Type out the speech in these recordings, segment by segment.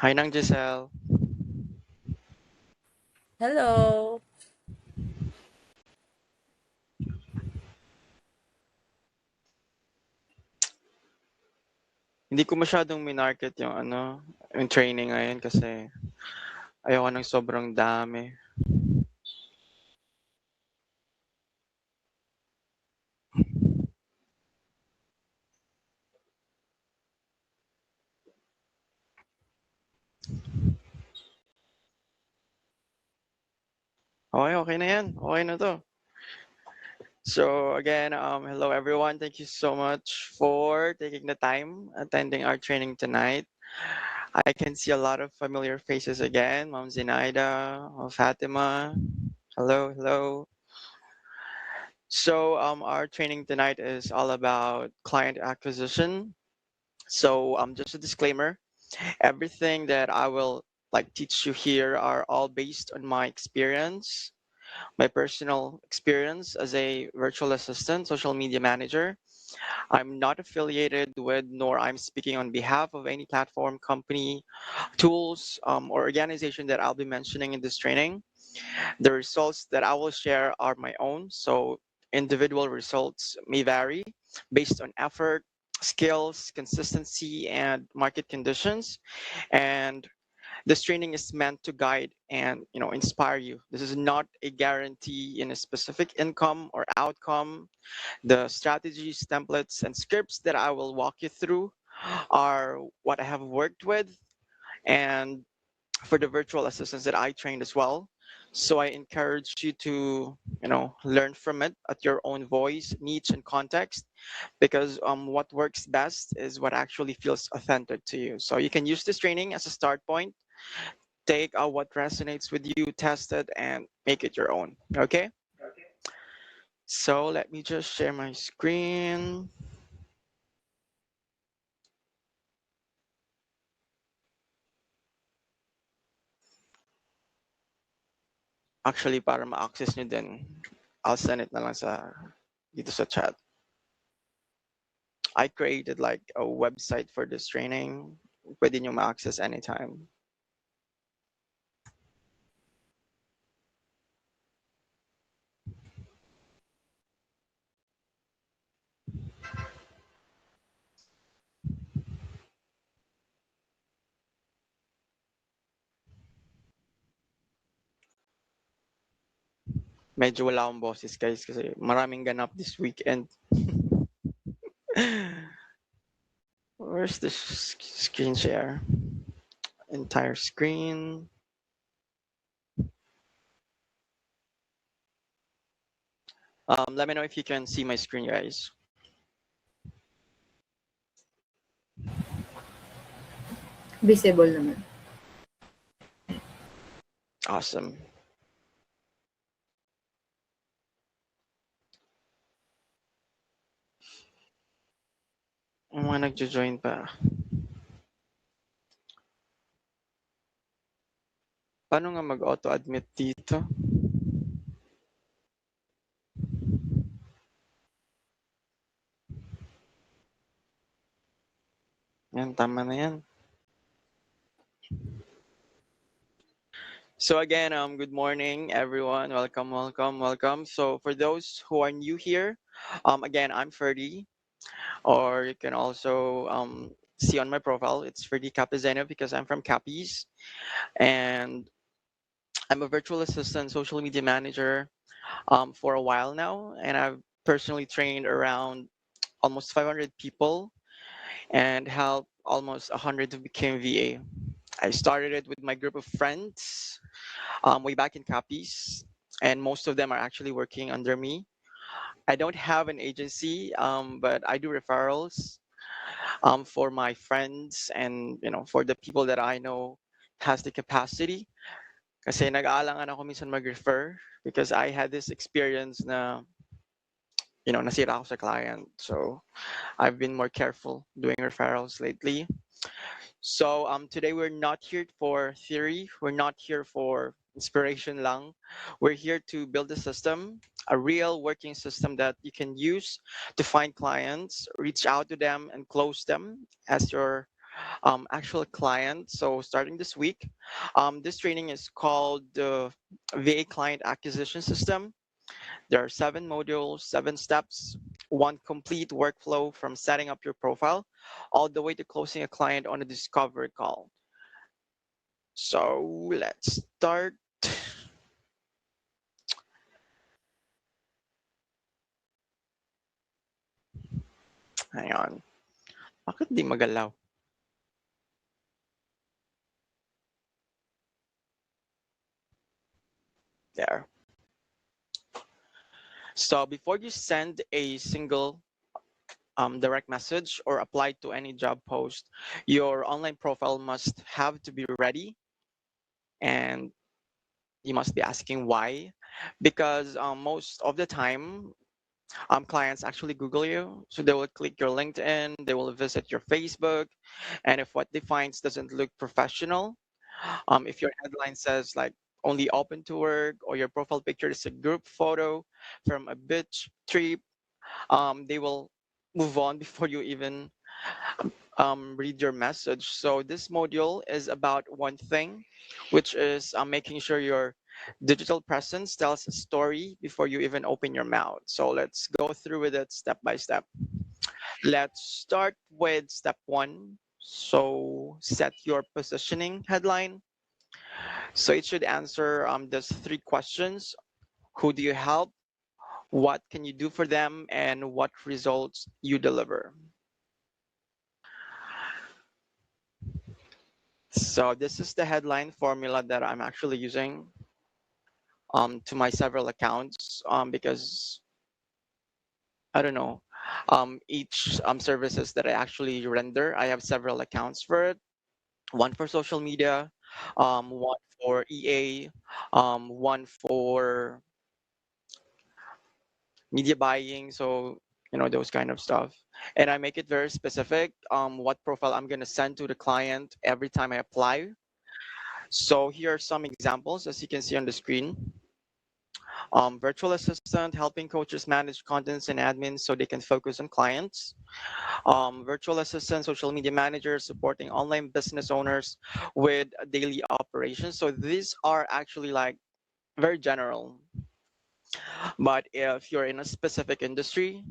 Hi Nang Giselle. Hello. Hindi ko masyadong minarket yung training ngayon kasi ayoko ng sobrang dami. Okay na yan. Okay na to. So again, hello everyone. Thank you so much for taking the time attending our training tonight. I can see a lot of familiar faces again. Mom Zinaida, Fatima. Hello, hello. So our training tonight is all about client acquisition. So just a disclaimer. Everything that I will teach you here are all based on my experience, my personal experience as a virtual assistant, social media manager. I'm not affiliated with, nor I'm speaking on behalf of any platform, company, tools, or organization that I'll be mentioning in this training. The results that I will share are my own, so individual results may vary based on effort, skills, consistency, and market conditions. And this training is meant to guide and inspire you. This is not a guarantee in a specific income or outcome. The strategies, templates, and scripts that I will walk you through are what I have worked with, and for the virtual assistants that I trained as well. So I encourage you to learn from it at your own voice, niche, and context, because what works best is what actually feels authentic to you. So you can use this training as a start point, take out what resonates with you, test it, and make it your own. Okay? So let me just share my screen. Actually, para ma-access nyo din, I'll send it na lang dito sa chat. I created like a website for this training. Pwede nyo ma-access anytime. Medyo wala akong boses guys kasi maraming ganap this weekend. Where's the screen share? Entire screen. Let me know if you can see my screen, guys. Visible naman. Awesome. Yung mga nagjo-join pa. Paano nga mag-auto-admit dito? Yan, tama na yan. So again, good morning, everyone. Welcome, welcome, welcome. So for those who are new here, again, I'm Ferdy, or you can also see on my profile, it's Ferdy Capizeno because I'm from Capiz, and I'm a virtual assistant, social media manager for a while now, and I've personally trained around almost 500 people and helped almost 100 to become VA. I started it with my group of friends way back in Capiz, and most of them are actually working under me. I don't have an agency, but I do referrals for my friends and for the people that I know has the capacity. Kasi nag-aalangan ako minsan mag-refer because I had this experience na nasira ako sa client. So I've been more careful doing referrals lately. So today we're not here for theory. We're not here for inspiration lang. We're here to build a system, a real working system that you can use to find clients, reach out to them, and close them as your actual client. So starting this week, this training is called the VA Client Acquisition System. There are 7 modules, 7 steps, one complete workflow from setting up your profile all the way to closing a client on a discovery call. So let's start. Hang on. Bakit di magalaw? There. So before you send a single direct message or apply to any job post, your online profile must have to be ready, and you must be asking why, because most of the time clients actually Google you. So they will click your LinkedIn, they will visit your Facebook, and if what they find doesn't look professional, if your headline says like only open to work or your profile picture is a group photo from a beach trip, they will move on before you even read your message. So this module is about one thing, which is making sure your digital presence tells a story before you even open your mouth. So let's go through with it step by step. Let's start with step one. So set your positioning headline. So it should answer those 3 questions. Who do you help? What can you do for them? And what results you deliver? So this is the headline formula that I'm actually using to my several accounts because I don't know, each services that I actually render, I have several accounts for it. One for social media, one for EA, one for media buying. So those kind of stuff, and I make it very specific. What profile I'm gonna send to the client every time I apply. So here are some examples, as you can see on the screen. Virtual assistant helping coaches manage contents and admins so they can focus on clients. Virtual assistant, social media manager supporting online business owners with daily operations. So these are actually like very general. But if you're in a specific industry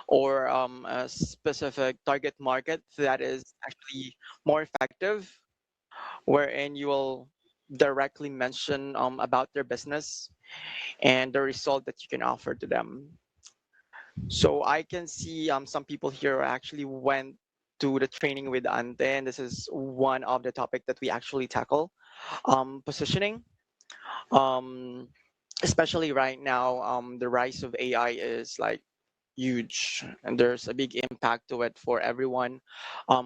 or a specific target market, that is actually more effective, wherein you will directly mention about their business and the result that you can offer to them. So I can see some people here actually went to the training with Ante, and this is one of the topic that we actually tackle. Positioning, um, especially right now, the rise of AI is like huge, and there's a big impact to it for everyone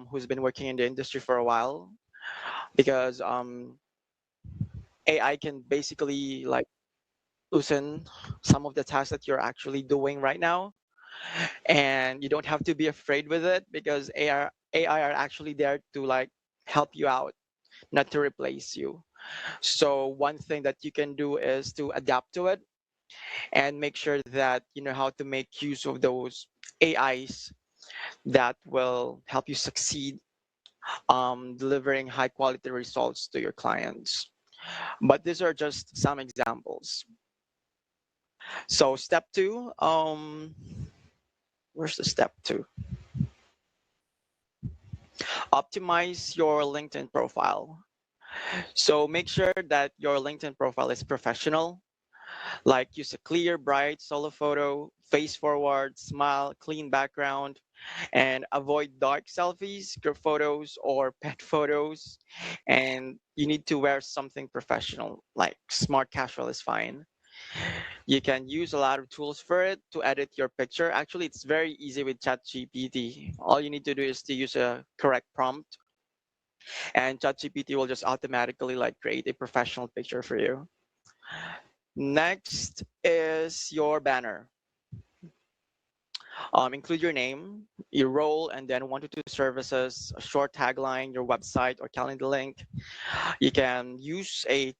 who's been working in the industry for a while, because AI can basically like loosen some of the tasks that you're actually doing right now, and you don't have to be afraid with it because AI are actually there to like help you out, not to replace you. So one thing that you can do is to adapt to it and make sure that you know how to make use of those AIs that will help you succeed delivering high quality results to your clients. But these are just some examples. So step two, where's the step two? Optimize your LinkedIn profile. So make sure that your LinkedIn profile is professional. Like use a clear, bright solo photo, face forward, smile, clean background, and avoid dark selfies, group photos, or pet photos. And you need to wear something professional, like smart casual is fine. You can use a lot of tools for it to edit your picture. Actually, it's very easy with ChatGPT. All you need to do is to use a correct prompt, and ChatGPT will just automatically like create a professional picture for you. Next is your banner. Include your name, your role, and then 1 to 2 services, a short tagline, your website or calendar link. You can use a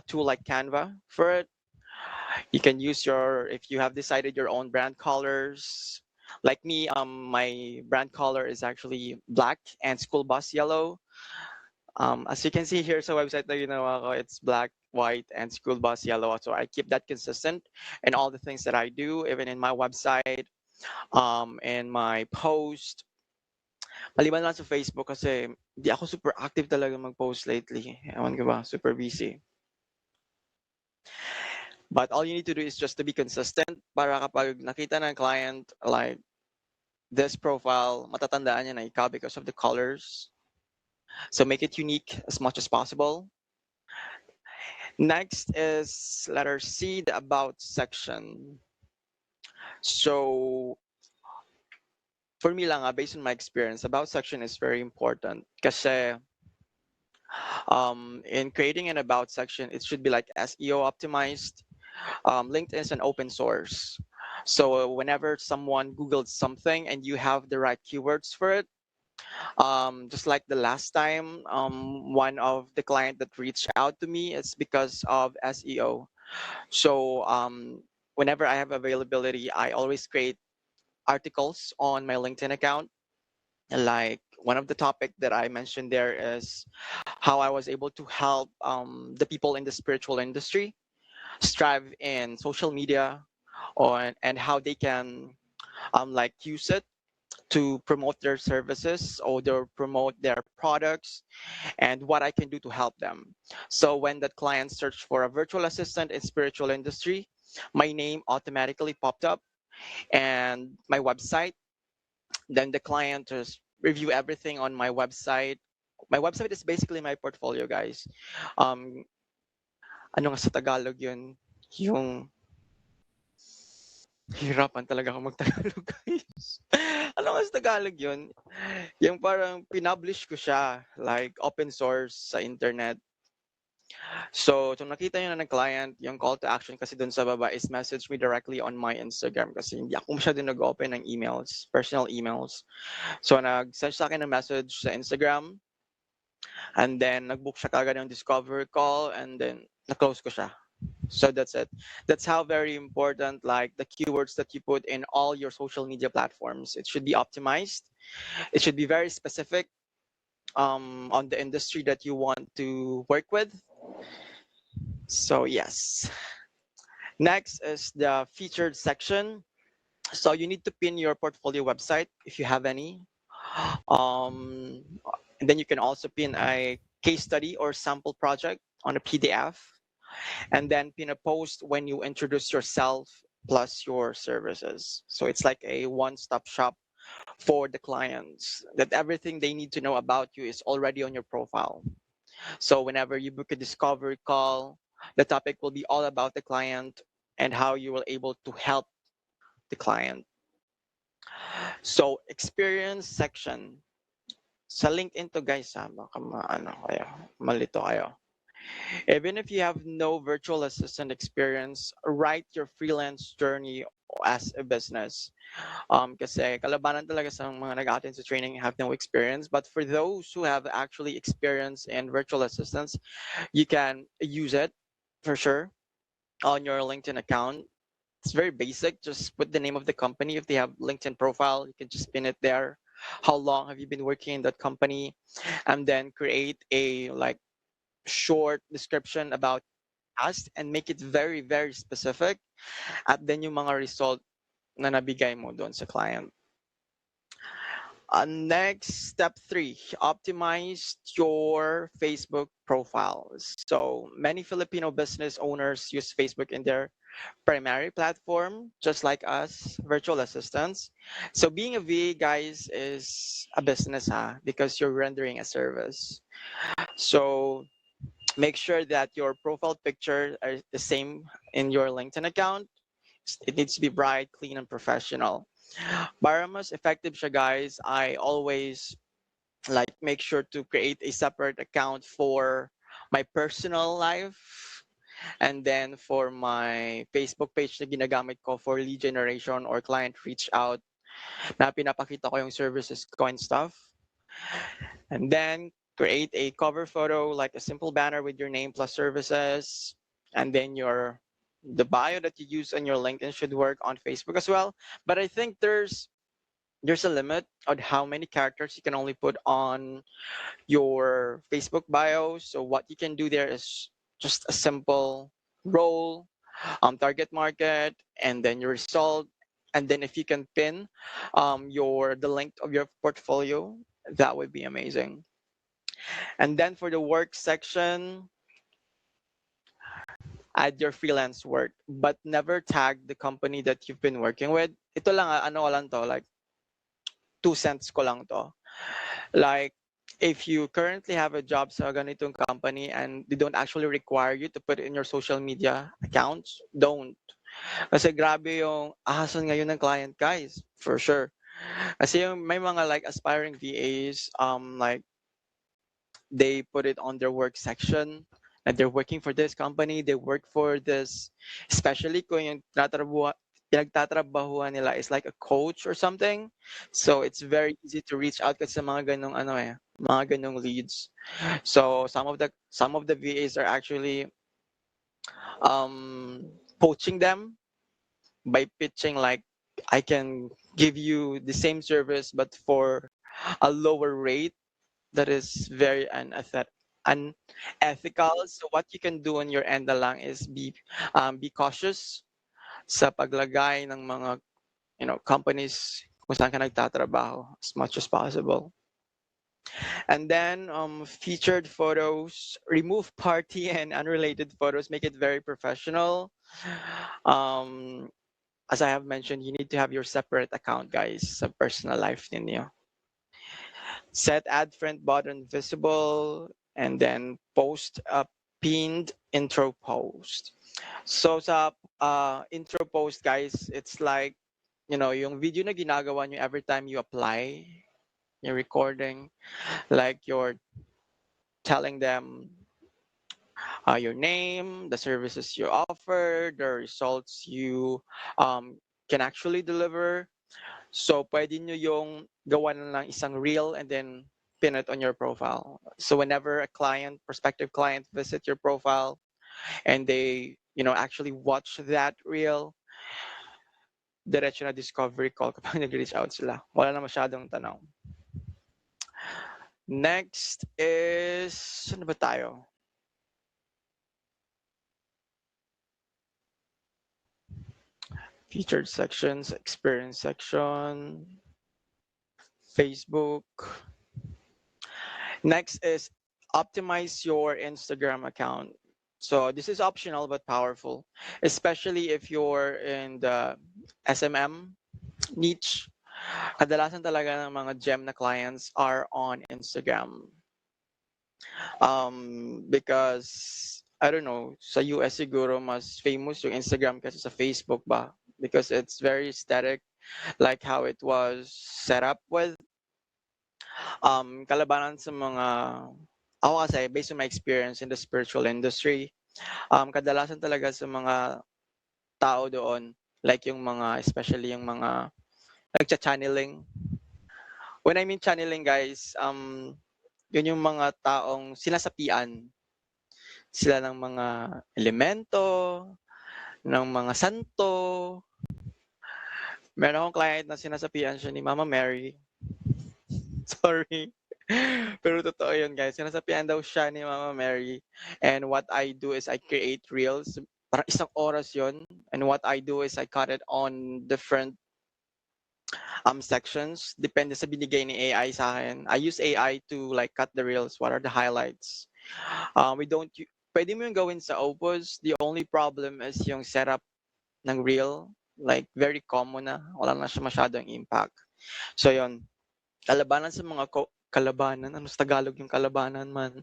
tool like Canva for it. You can use if you have decided your own brand colors. Like me, my brand color is actually black and school bus yellow. As you can see here sa website na ginawa ko, it's black, white, and school bus yellow. So I keep that consistent in all the things that I do, even in my website, in my post. Maliban lang sa Facebook kasi di ako super active talaga mag-post lately. Ewan ko ba, super busy. But all you need to do is just to be consistent para kapag nakita ng client like this profile, matatandaan niya na ikaw because of the colors. So make it unique as much as possible. Next is letter C, the about section. So for me lang, based on my experience, about section is very important kasi in creating an about section, it should be like SEO optimized. LinkedIn is an open source. So whenever someone Googled something and you have the right keywords for it, just like the last time, one of the client that reached out to me, it's because of SEO. So whenever I have availability, I always create articles on my LinkedIn account. Like one of the topic that I mentioned there is how I was able to help the people in the spiritual industry strive in social media on and how they can like use it to promote their services or their promote their products and what I can do to help them. So when that client searched for a virtual assistant in spiritual industry, my name automatically popped up and my website. Then the client just review everything on my website. My website is basically my portfolio, guys. Um, ano nga sa Tagalog yun? Yung hirapan talaga ako mag-Tagalog, guys. Ano nga sa Tagalog yun? Yung parang pinublish ko siya, like open source sa internet. So, kung nakita nyo na ng client, yung call to action kasi dun sa baba is message me directly on my Instagram kasi hindi ako masyado nag-open ng emails, personal emails. So, nag-send sa akin ng message sa Instagram and then nag-book siya kagad ng discovery call and then na-close ko siya. So that's it. That's how very important like the keywords that you put in all your social media platforms. It should be optimized. It should be very specific on the industry that you want to work with. So yes. Next is the featured section. So you need to pin your portfolio website if you have any. Um, and then you can also pin a case study or sample project on a PDF, and then pin a post when you introduce yourself plus your services. So it's like a one-stop shop for the clients that everything they need to know about you is already on your profile. So whenever you book a discovery call, the topic will be all about the client and how you will able to help the client. So experience section. Sa LinkedIn to guys ha, baka maano kayo, malito kayo. Even if you have no virtual assistant experience, write your freelance journey as a business. Kasi kalabanan talaga sa mga nag-attend sa training have no experience. But for those who have actually experience in virtual assistants, you can use it for sure on your LinkedIn account. It's very basic. Just put the name of the company. If they have LinkedIn profile, you can just pin it there. How long have you been working in that company? And then create a like short description about us and make it very, very specific. At then yung mga result na nabigay mo doon sa client. Next, step 3, optimize your Facebook profiles. So many Filipino business owners use Facebook in their primary platform, just like us, virtual assistants. So being a VA, guys, is a business, because you're rendering a service. So make sure that your profile picture are the same in your LinkedIn account. It needs to be bright, clean, and professional. Para mas effective siya, guys, I always like make sure to create a separate account for my personal life and then for my Facebook page na ginagamit ko for lead generation or client reach out na pinapakita ko yung services ko and stuff. And then create a cover photo, like a simple banner with your name plus services. And then the bio that you use on your LinkedIn should work on Facebook as well. But I think there's there's a limit on how many characters you can only put on your Facebook bio. So what you can do there is just a simple role, target market, and then your result. And then if you can pin your the link of your portfolio, that would be amazing. And then for the work section, add your freelance work, but never tag the company that you've been working with. Ito lang, ano ko lang to, like 2 cents ko lang to. Like, if you currently have a job sa ganitong company and they don't actually require you to put it in your social media accounts, don't. Kasi grabe yung ahason ngayon ng client, guys, for sure. Kasi yung may mga like aspiring VAs, like they put it on their work section and they're working for this company, they work for this, especially kung yung pinagtatrabahuan nila is like a coach or something. So it's very easy to reach out kasi sa mga ganong ano mga ganong leads. So some of the VAs are actually um poaching them by pitching like, I can give you the same service but for a lower rate. That is very unethical. So what you can do on your end na lang is be cautious sa paglagay ng mga companies kung saan ka nagtatrabaho as much as possible. And then featured photos, remove party and unrelated photos, make it very professional. Um, as I have mentioned, you need to have your separate account, guys, sa personal life ninyo. Set add friend button visible, and then post a pinned intro post. So sa intro post, guys, it's like, yung video na ginagawa nyo every time you apply, you're recording, like you're telling them your name, the services you offer, the results you can actually deliver. So pwede nyo yung gawa na lang isang reel and then pin it on your profile. So whenever a prospective client visit your profile and they, actually watch that reel, diretso na discovery call kapag nag-reach out sila. Wala na masyadong tanong. Next is, ano ba tayo? Featured sections, experience section, Facebook. Next is optimize your Instagram account. So this is optional but powerful, especially if you're in the SMM niche. Kadalasan talaga ng mga gem na clients are on Instagram. Because I don't know, sa US siguro mas famous yung Instagram kasi sa Facebook ba? Because it's very aesthetic, like how it was set up with. Kalabanan sa mga, ako kasi based on my experience in the spiritual industry, kadalasan talaga sa mga tao doon, like yung mga, especially yung mga nagcha-channeling. When I mean channeling, guys, yun yung mga taong sinasapian sila ng mga elemento, ng mga santo. Meron akong client na sinasapian siya ni Mama Mary. Sorry. Pero totoo yun, guys. Sinasapian daw siya ni Mama Mary. And what I do is I create reels. Parang isang oras yun. And what I do is I cut it on different sections. Depende sa binigay ni AI sa akin. I use AI to like cut the reels. What are the highlights? Pwede mo yung gawin sa Opus. The only problem is yung setup ng reel. Like, very common na. Wala na siya masyadong impact. So, yun. Kalabanan sa mga kalabanan. Ano sa Tagalog yung kalabanan man?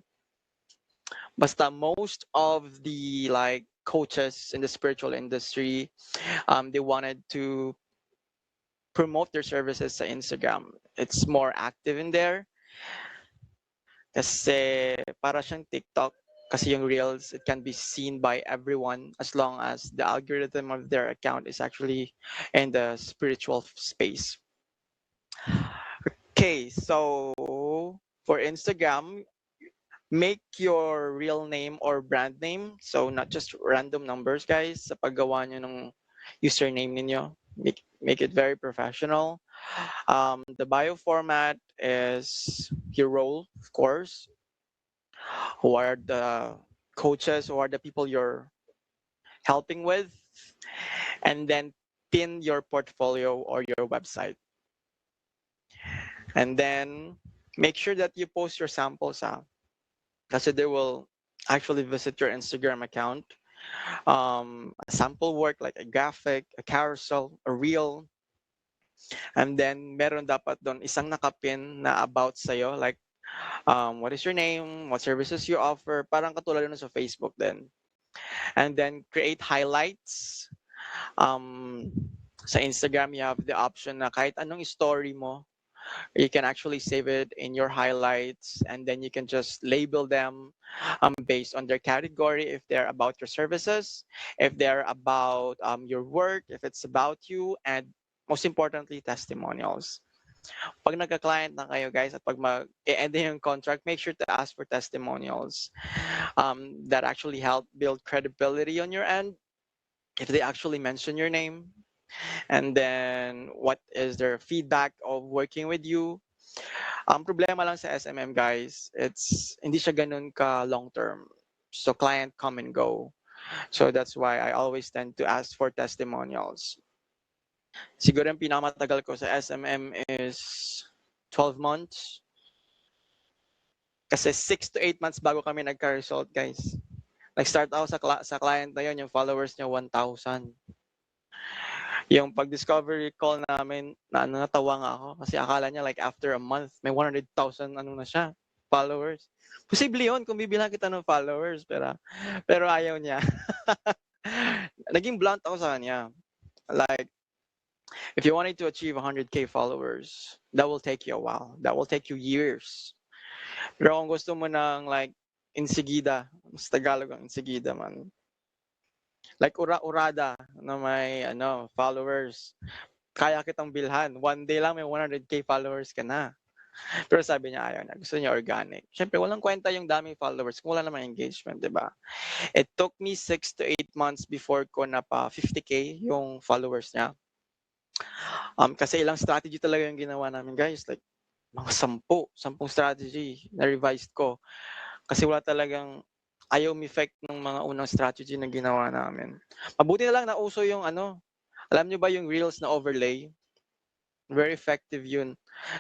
Basta most of the like coaches in the spiritual industry, they wanted to promote their services sa Instagram. It's more active in there. Kasi para siyang TikTok. Kasi yung reels, it can be seen by everyone as long as the algorithm of their account is actually in the spiritual space. Okay, so for Instagram, make your real name or brand name. So not just random numbers, guys. Sa paggawa nyo ng username ninyo, make it very professional. The bio format is your role, of course, who are the coaches, who are the people you're helping with, and then pin your portfolio or your website. And then make sure that you post your samples out. Kasi they will actually visit your Instagram account. A sample work like a graphic, a carousel, a reel, and then meron dapat doon isang nakapin na about sa'yo, like what is your name, what services you offer, parang katulad nun sa Facebook din. And then create highlights. Um, sa Instagram, you have the option na kahit anong story mo, you can actually save it in your highlights, and then you can just label them based on their category, if they're about your services, if they're about your work, if it's about you, and most importantly, testimonials. Pag nagka-client na kayo guys at pag mag-e-end yung contract, make sure to ask for testimonials that actually help build credibility on your end. If they actually mention your name, and then what is their feedback of working with you. Ang problema lang sa SMM guys, it's hindi siya ganun ka long term. So client come and go. So that's why I always tend to ask for testimonials. Siguro yung pinakamatagal ko sa SMM is 12 months. Kasi 6 to 8 months bago kami nagka-result guys. Nag-start ako sa client na yun, yung followers niya 1,000. Yung pag-discovery call namin, natawa nga ako kasi akala niya like after a month, may 100,000 ano na siya, followers. Posible yun kung bibilang kita ng followers, pero ayaw niya. Naging blunt ako sa kanya. Like, if you wanted to achieve 100K followers, that will take you a while. That will take you years. Pero kung gusto mo ng like, insigida, sa Tagalog ang insigida man, like urada na may followers, kaya kitang bilhan. One day lang may 100K followers ka na. Pero sabi niya ayaw na. Gusto niya organic. Siyempre, walang kwenta yung daming followers kung wala naman engagement, di ba? It took me 6 to 8 months before ko na pa 50K yung followers niya. Kasi ilang strategy talaga yung ginawa namin, guys. Like, mga 10 strategy na revised ko. Kasi wala talagang ayaw effect ng mga unang strategy na ginawa namin. Mabuti na lang nauso yung alam niyo ba yung reels na overlay? Very effective yun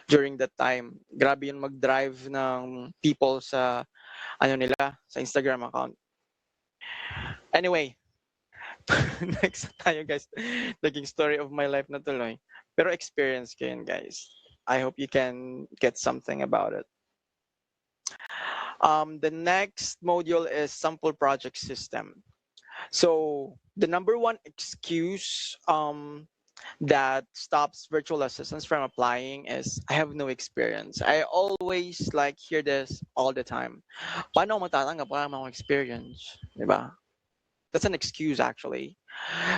during that time. Grabe yun mag-drive ng people sa nila, sa Instagram account. Anyway, next tayo guys. Naging story of my life na tuloy. Pero experience ko yun guys. I hope you can get something about it. The next module is sample project system. So the number one excuse that stops virtual assistants from applying is I have no experience. I always like hear this all the time. Paano ako matatanggap wala akong experience, di ba? That's an excuse actually.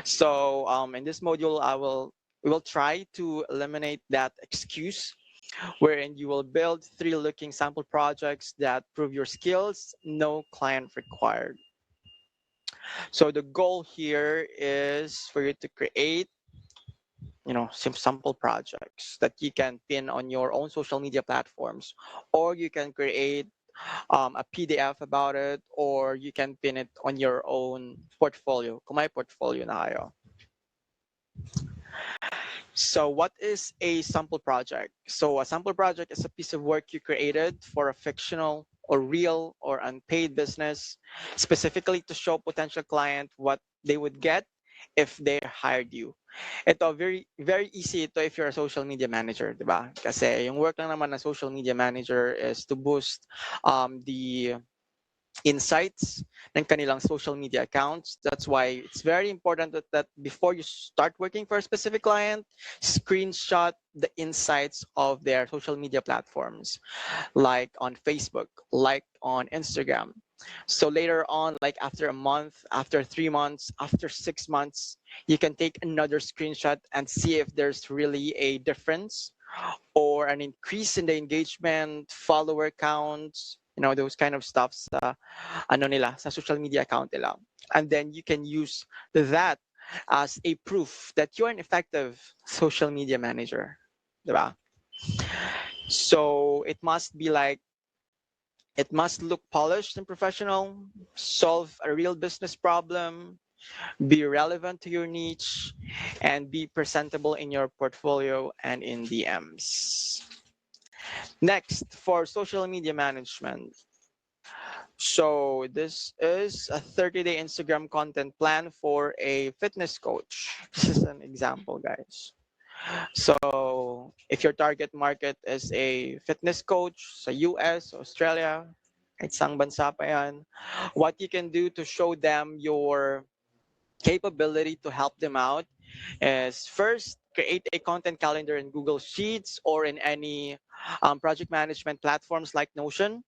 So in this module, we will try to eliminate that excuse, wherein you will build 3 looking sample projects that prove your skills, no client required. So the goal here is for you to create some sample projects that you can pin on your own social media platforms, or you can create a PDF about it, or you can pin it on your own portfolio. Kung may portfolio na kayo. So what is a sample project? So a sample project is a piece of work you created for a fictional or real or unpaid business, specifically to show potential client what they would get if they hired you. Ito, very, very easy ito if you're a social media manager, di ba? Kasi yung work lang naman ng social media manager is to boost the insights ng kanilang social media accounts. That's why it's very important that before you start working for a specific client, screenshot the insights of their social media platforms, like on Facebook, like on Instagram. So later on, like after a month, after 3 months, after 6 months, you can take another screenshot and see if there's really a difference or an increase in the engagement, follower counts, those kind of stuff sa sa social media account nila. And then you can use that as a proof that you're an effective social media manager. diba? So it must look polished and professional, solve a real business problem, be relevant to your niche, and be presentable in your portfolio and in DMs. Next, for social media management. So this is a 30-day Instagram content plan for a fitness coach. This is an example, guys. So if your target market is a fitness coach sa US, Australia, kahit saang bansa pa yan, what you can do to show them your capability to help them out is first create a content calendar in Google Sheets or in any project management platforms like Notion.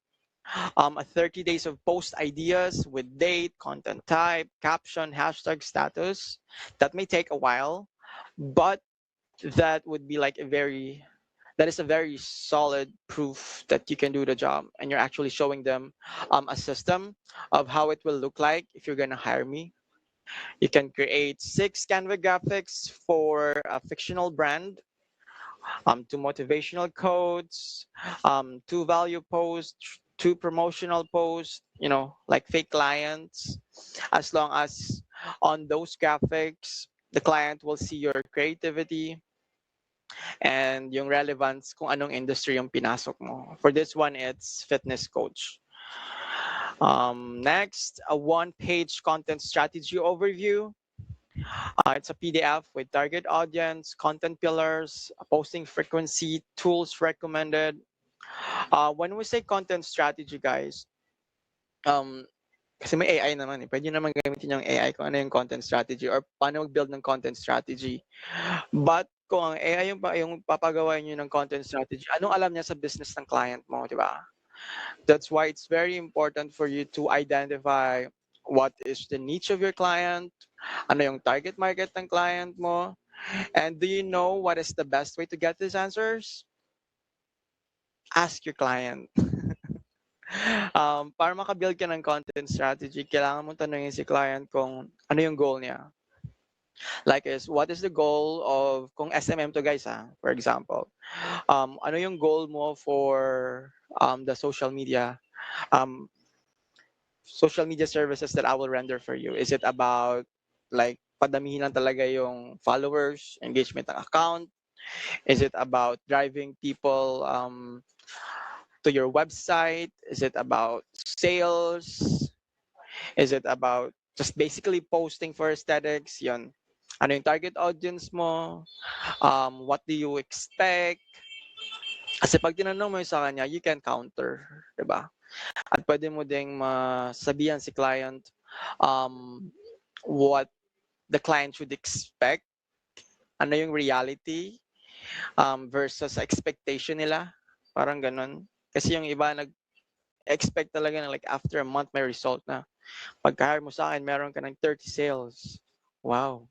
A 30 days of post ideas with date, content type, caption, hashtag, status. That may take a while, but that would be like that is a very solid proof that you can do the job and you're actually showing them a system of how it will look like if you're going to hire me. You can create 6 Canva graphics for a fictional brand, 2 motivational quotes, 2 value posts, 2 promotional posts, like fake clients. As long as on those graphics, the client will see your creativity and yung relevance kung anong industry yung pinasok mo. For this one, it's fitness coach. Next, a one-page content strategy overview. It's a PDF with target audience, content pillars, posting frequency, tools recommended. When we say content strategy, guys, um, kasi may AI naman eh. Pwede naman gamitin yung AI kung ano yung content strategy or paano mag-build ng content strategy. But kung ang AI yung papagawa nyo ng content strategy, anong alam niya sa business ng client mo, di ba? That's why it's very important for you to identify what is the niche of your client, ano yung target market ng client mo, and do you know what is the best way to get these answers? Ask your client. Para makabuild ka ng content strategy, kailangan mo tanungin si client kung ano yung goal niya. Like what is the goal of, kung SMM to guys for example, ano yung goal mo for the um, social media services that I will render for you? Is it about like padamihin lang talaga yung followers, engagement ng account? Is it about driving people to your website? Is it about sales? Is it about just basically posting for aesthetics? Yun. Ano yung target audience mo? What do you expect? Kasi pag tinanong mo yun sa kanya, you can counter, di ba? At pwede mo ding masabihan si client um, what the client should expect, ano yung reality versus expectation nila. Parang ganun. Kasi yung iba nag-expect talaga na like after a month may result na. Pagka-hire mo sa akin, meron ka ng 30 sales. Wow.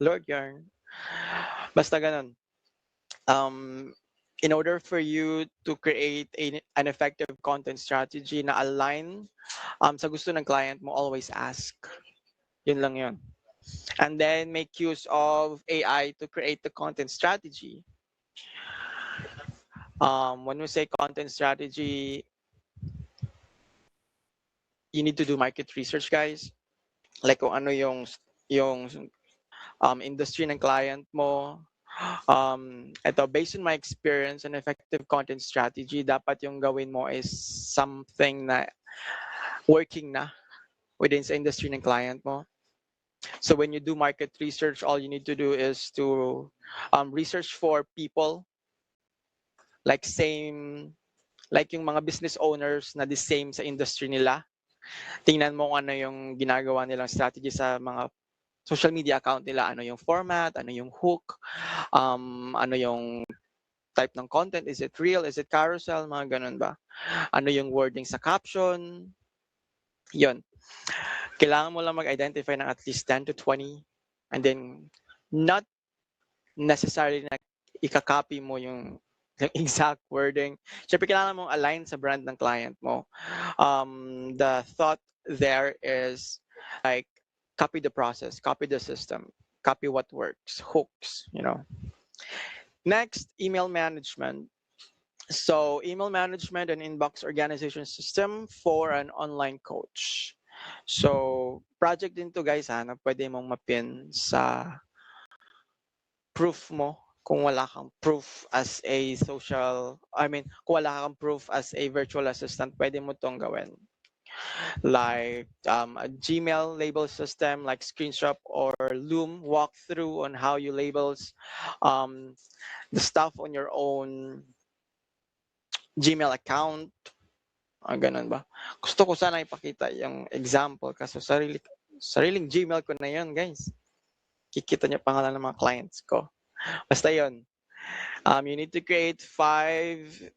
Lord yarn. Basta ganun. In order for you to create an effective content strategy na align sa gusto ng client mo, always ask. Yun lang yun. And then make use of AI to create the content strategy. When we say content strategy, you need to do market research, guys. Like kung ano yung industry ng client mo. Ito, based on my experience, an effective content strategy, dapat yung gawin mo is something na working na within sa industry ng client mo. So when you do market research, all you need to do is to research for people like yung mga business owners na the same sa industry nila. Tingnan mo kung ano yung ginagawa nilang strategy sa mga social media account nila, ano yung format, ano yung hook, ano yung type ng content, is it real, is it carousel, mga ganun ba? Ano yung wording sa caption, yun. Kailangan mo lang mag-identify ng at least 10 to 20 and then not necessarily na ika-copy mo yung exact wording. Siyempre, kailangan mong align sa brand ng client mo. The thought there is like copy the process, copy the system, copy what works, hooks, Next, email management. So email management and inbox organization system for an online coach. So project din to guys ha, na pwede mong mapin sa proof mo kung wala kang proof as a kung wala kang proof as a virtual assistant, pwede mo tong gawin. Like a Gmail label system like Screenshot or Loom walkthrough on how you labels the stuff on your own Gmail account. Ganun ba? Gusto ko sana ipakita yung example kasi sariling Gmail ko na yun, guys. Kikita niyo pangalan ng mga clients ko. Basta yun. You need to create 5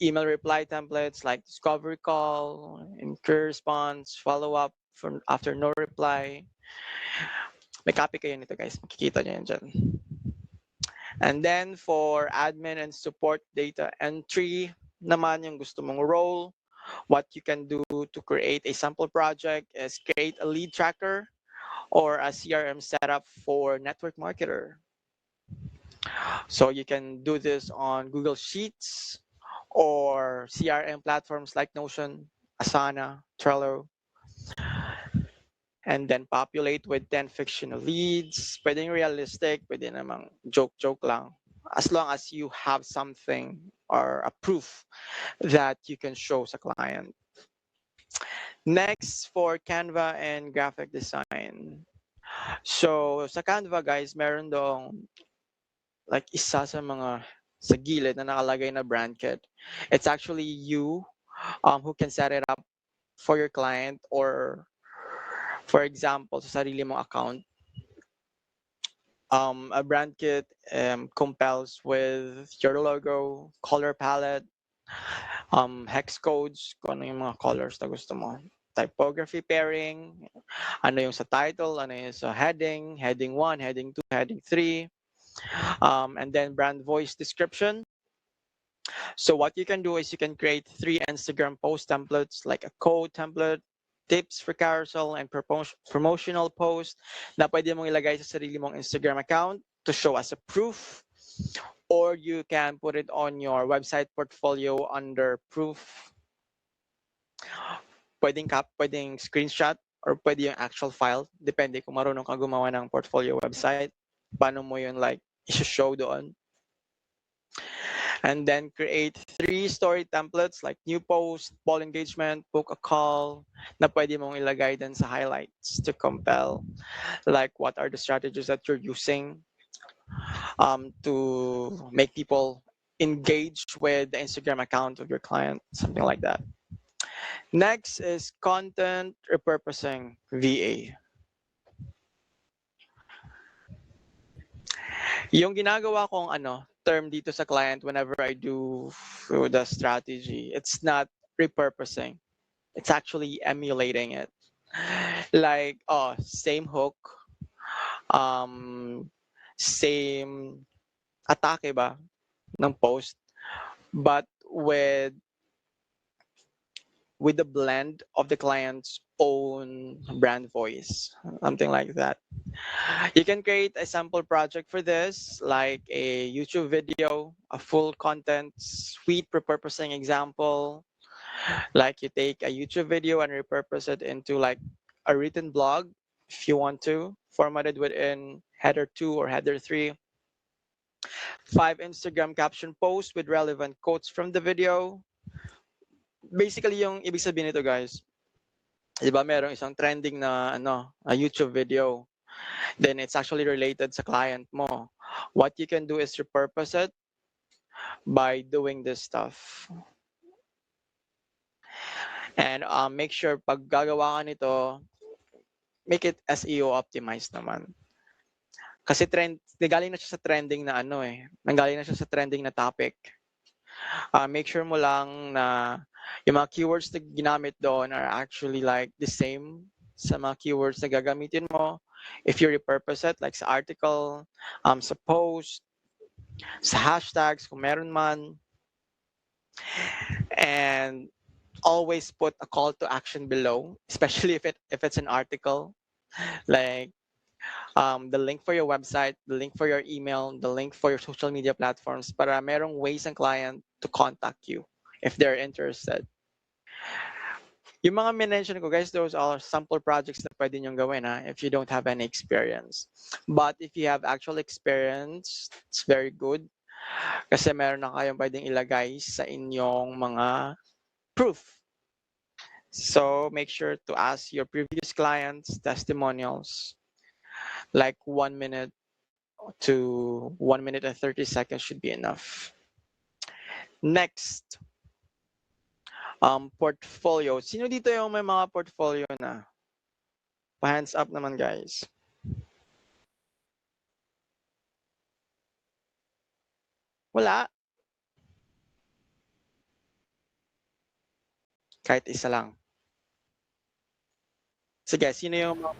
email reply templates like discovery call, inquiry response, follow up from after no reply. May copy kayo nito, guys. Makikita niyo yan dyan. And then for admin and support data entry naman yung gusto mong role, what you can do to create a sample project is create a lead tracker or a CRM setup for network marketer. So you can do this on Google Sheets or CRM platforms like Notion, Asana, Trello, and then populate with 10 fictional leads. Pwedeng realistic, pwede namang joke-joke lang. As long as you have something or a proof that you can show sa client. Next, for Canva and graphic design. So sa Canva, guys, meron dong like isa sa mga sa gilid na nakalagay na brand kit. It's actually you who can set it up for your client or for example sa sarili mong account. A brand kit compels with your logo, color palette, hex codes, kung ano yung mga colors na gusto mo. Typography pairing, ano yung sa title, ano yung sa heading, heading 1, heading 2, heading 3, and then brand voice description. So what you can do is you can create 3 Instagram post templates like a code template, tips for carousel, and promotional post na pwede mong ilagay sa sarili mong Instagram account to show as a proof, or you can put it on your website portfolio under proof. Pwedeng screenshot or pwede yung actual file, depende kung marunong ka gumawa ng portfolio website, paano mo yun like i-show doon. And then create 3 story templates like new post, poll engagement, book a call na pwede mong ilagay din sa highlights to compel like what are the strategies that you're using to make people engage with the Instagram account of your client, something like that. Next is content repurposing VA. Yung ginagawa kong term dito sa client whenever I do the strategy, it's not repurposing. It's actually emulating it. Like, same hook, same atake ba ng post, but with the blend of the client's own brand voice, something like that. You can create a sample project for this, like a YouTube video, a full content suite repurposing example. Like you take a YouTube video and repurpose it into like a written blog, if you want to, formatted within header 2 or header 3. 5 Instagram caption posts with relevant quotes from the video. Basically, yung ibig sabihin nito, guys, di ba merong isang trending na a YouTube video, then it's actually related sa client mo. What you can do is repurpose it by doing this stuff. And make sure pag gagawa ka nito, make it SEO optimized naman. Kasi nagaling na siya sa trending na nanggaling na siya sa trending na topic. Make sure mo lang na yung mga keywords na ginamit doon are actually like the same sa mga keywords na gagamitin mo. If you repurpose it, like sa article, sa post, sa hashtags, kung meron man. And always put a call to action below, especially if it's an article. Like, the link for your website, the link for your email, the link for your social media platforms para merong ways ang client to contact you if they're interested. Yung mga minention ko, guys, those are sample projects na pwede nyong gawin if you don't have any experience. But if you have actual experience, it's very good. Kasi meron na kayong pwedeng ilagay sa inyong mga proof. So make sure to ask your previous clients testimonials. Like 1 minute to 1 minute and 30 seconds should be enough. Next, portfolio. Sino dito yung may mga portfolio na? Pa-hands up naman, guys. Wala. Kahit isa lang. Sige, sino yung mga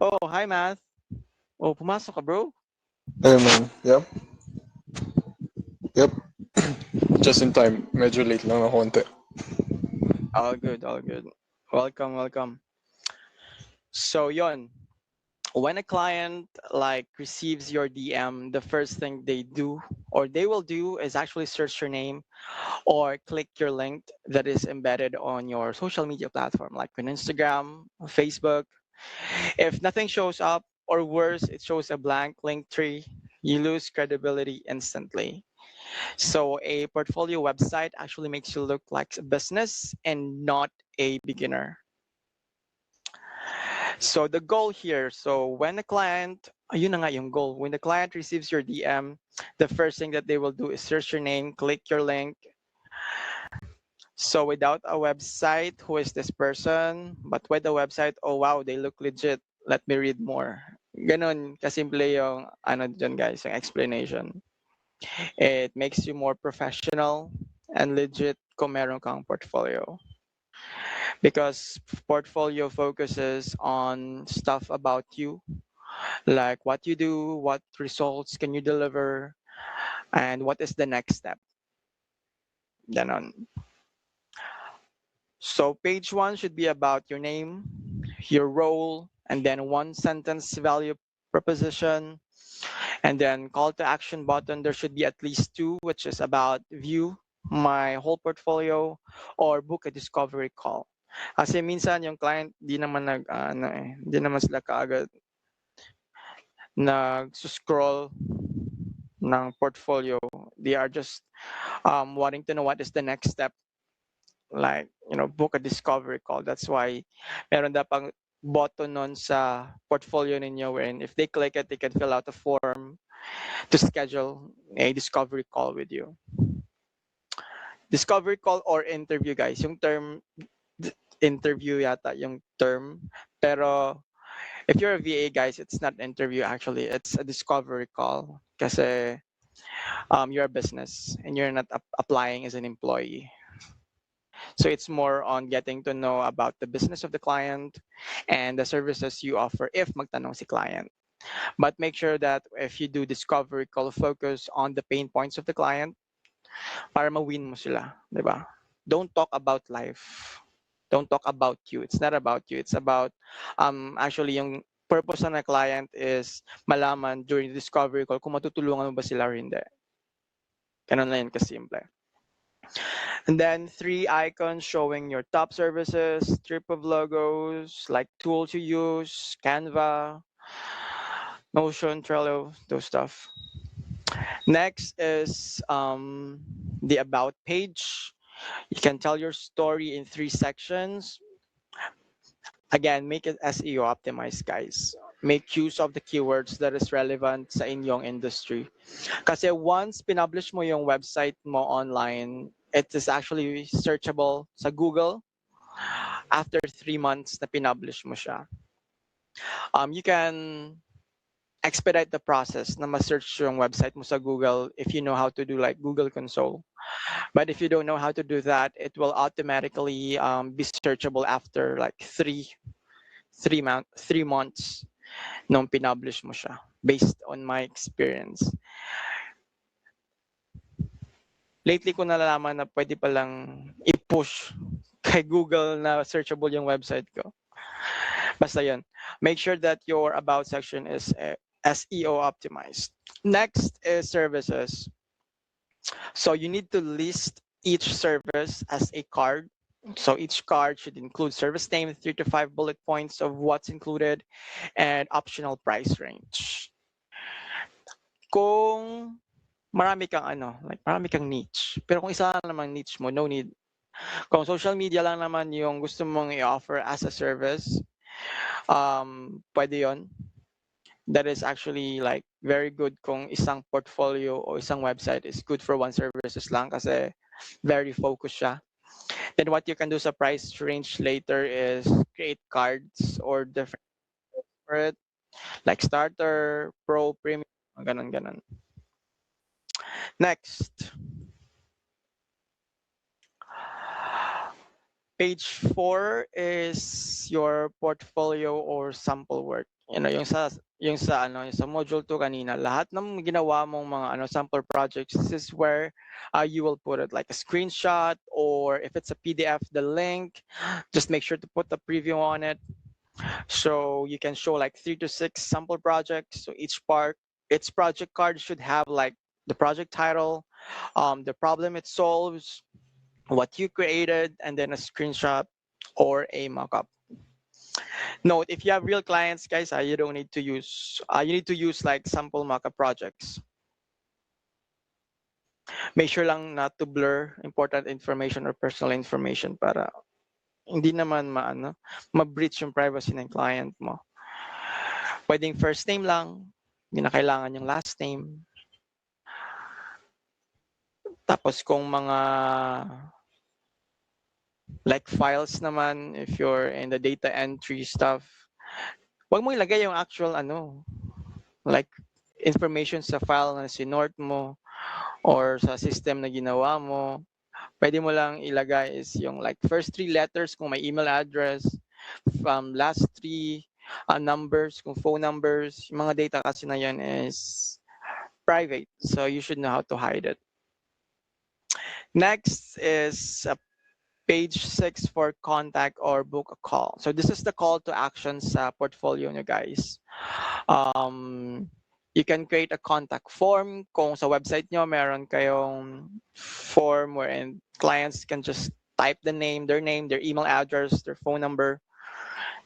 Oh, hi, Math. Oh, pumasok ka, bro. Hey man, yep. Just in time. Medyo late lang na konti. All good, all good. Welcome, welcome. So, yon. When a client like receives your DM, the first thing they do or they will do is actually search your name or click your link that is embedded on your social media platform, like on Instagram, Facebook. If nothing shows up, or worse, it shows a blank link tree, you lose credibility instantly. So a portfolio website actually makes you look like a business and not a beginner. So the goal here, so when the client, yun na nga yung goal, when the client receives your DM, the first thing that they will do is search your name, click your link. So without a website, who is this person? But with a website, oh wow, they look legit. Let me read more. Ganon kasimple yung ano dyan guys, yung explanation. It makes you more professional and legit kung meron kang portfolio. Because portfolio focuses on stuff about you, like what you do, what results can you deliver, and what is the next step. Ganon. So page 1 should be about your name, your role, and then one sentence value proposition, and then call to action button. There should be at least 2, which is about view my whole portfolio or book a discovery call. Kasi minsan yung client di naman di naman sila kaagad nag-scroll ng portfolio. They are just wanting to know what is the next step, like book a discovery call. That's why meron pang button nun sa portfolio ninyo wherein if they click it, they can fill out a form to schedule a discovery call with you. Discovery call or interview, guys. Yung term interview yata yung term, pero if you're a VA, guys, it's not interview actually. It's a discovery call kasi you're a business and you're not applying as an employee. So it's more on getting to know about the business of the client and the services you offer if magtanong si client. But make sure that if you do discovery call, focus on the pain points of the client para ma-win mo sila, di ba? Don't talk about life. Don't talk about you. It's not about you. It's about actually yung purpose ng client is malaman during the discovery call kung matutulungan mo ba sila or hindi. Ganun lang yun kasimple. And then 3 icons showing your top services, strip of logos, like tools you use, Canva, Notion, Trello, those stuff. Next is the about page. You can tell your story in 3 sections. Again, make it SEO optimized, guys. Make use of the keywords that is relevant sa inyong industry. Kasi once pinublish mo yung website mo online, it is actually searchable sa Google after 3 months na pinublish mo siya. You can expedite the process na ma-search yung website mo sa Google if you know how to do like Google Console. But if you don't know how to do that, it will automatically be searchable after like 3 months nung pinublish mo siya, based on my experience. Lately ko nalalaman na pwede palang i-push kay Google na searchable yung website ko. Basta yun. Make sure that your about section is SEO optimized. Next is services. So you need to list each service as a card. So each card should include service name, 3 to 5 bullet points of what's included, and optional price range. Kung marami kang marami kang niche, pero kung isa lang naman niche mo, no need. Kung social media lang naman yung gusto mong i-offer as a service, pwede yon. That is actually like very good kung isang portfolio o isang website is good for one services lang kasi very focused siya. Then what you can do sa price range later is create cards or different for it, like starter, pro, premium, ganon. Next. Page 4 is your portfolio or sample work. Yung sa module 2 kanina, lahat ng ginawa mong mga sample projects, this is where you will put it, like a screenshot, or if it's a PDF, the link. Just make sure to put the preview on it, so you can show like 3 to 6 sample projects. So each project card should have like the project title, the problem it solves, what you created, and then a screenshot or a mockup. Note, if you have real clients, guys, you don't need to use, you need to use like sample mockup projects. Make sure lang not to blur important information or personal information para hindi naman ma-breach yung privacy ng client mo. Pwedeng first name lang, hindi na kailangan yung last name. Tapos kung mga like files naman, if you're in the data entry stuff, wag mo ilagay yung actual like information sa file na sinort mo or sa system na ginawa mo. Pwede mo lang ilagay is yung like first 3 letters kung may email address, last 3 numbers kung phone numbers. Yung mga data kasi na yan is private, so you should know how to hide it. Next is page 6 for contact or book a call. So this is the call to action sa portfolio nyo, guys. You can create a contact form. Kung sa website nyo, meron kayong form wherein clients can just type their name, their email address, their phone number.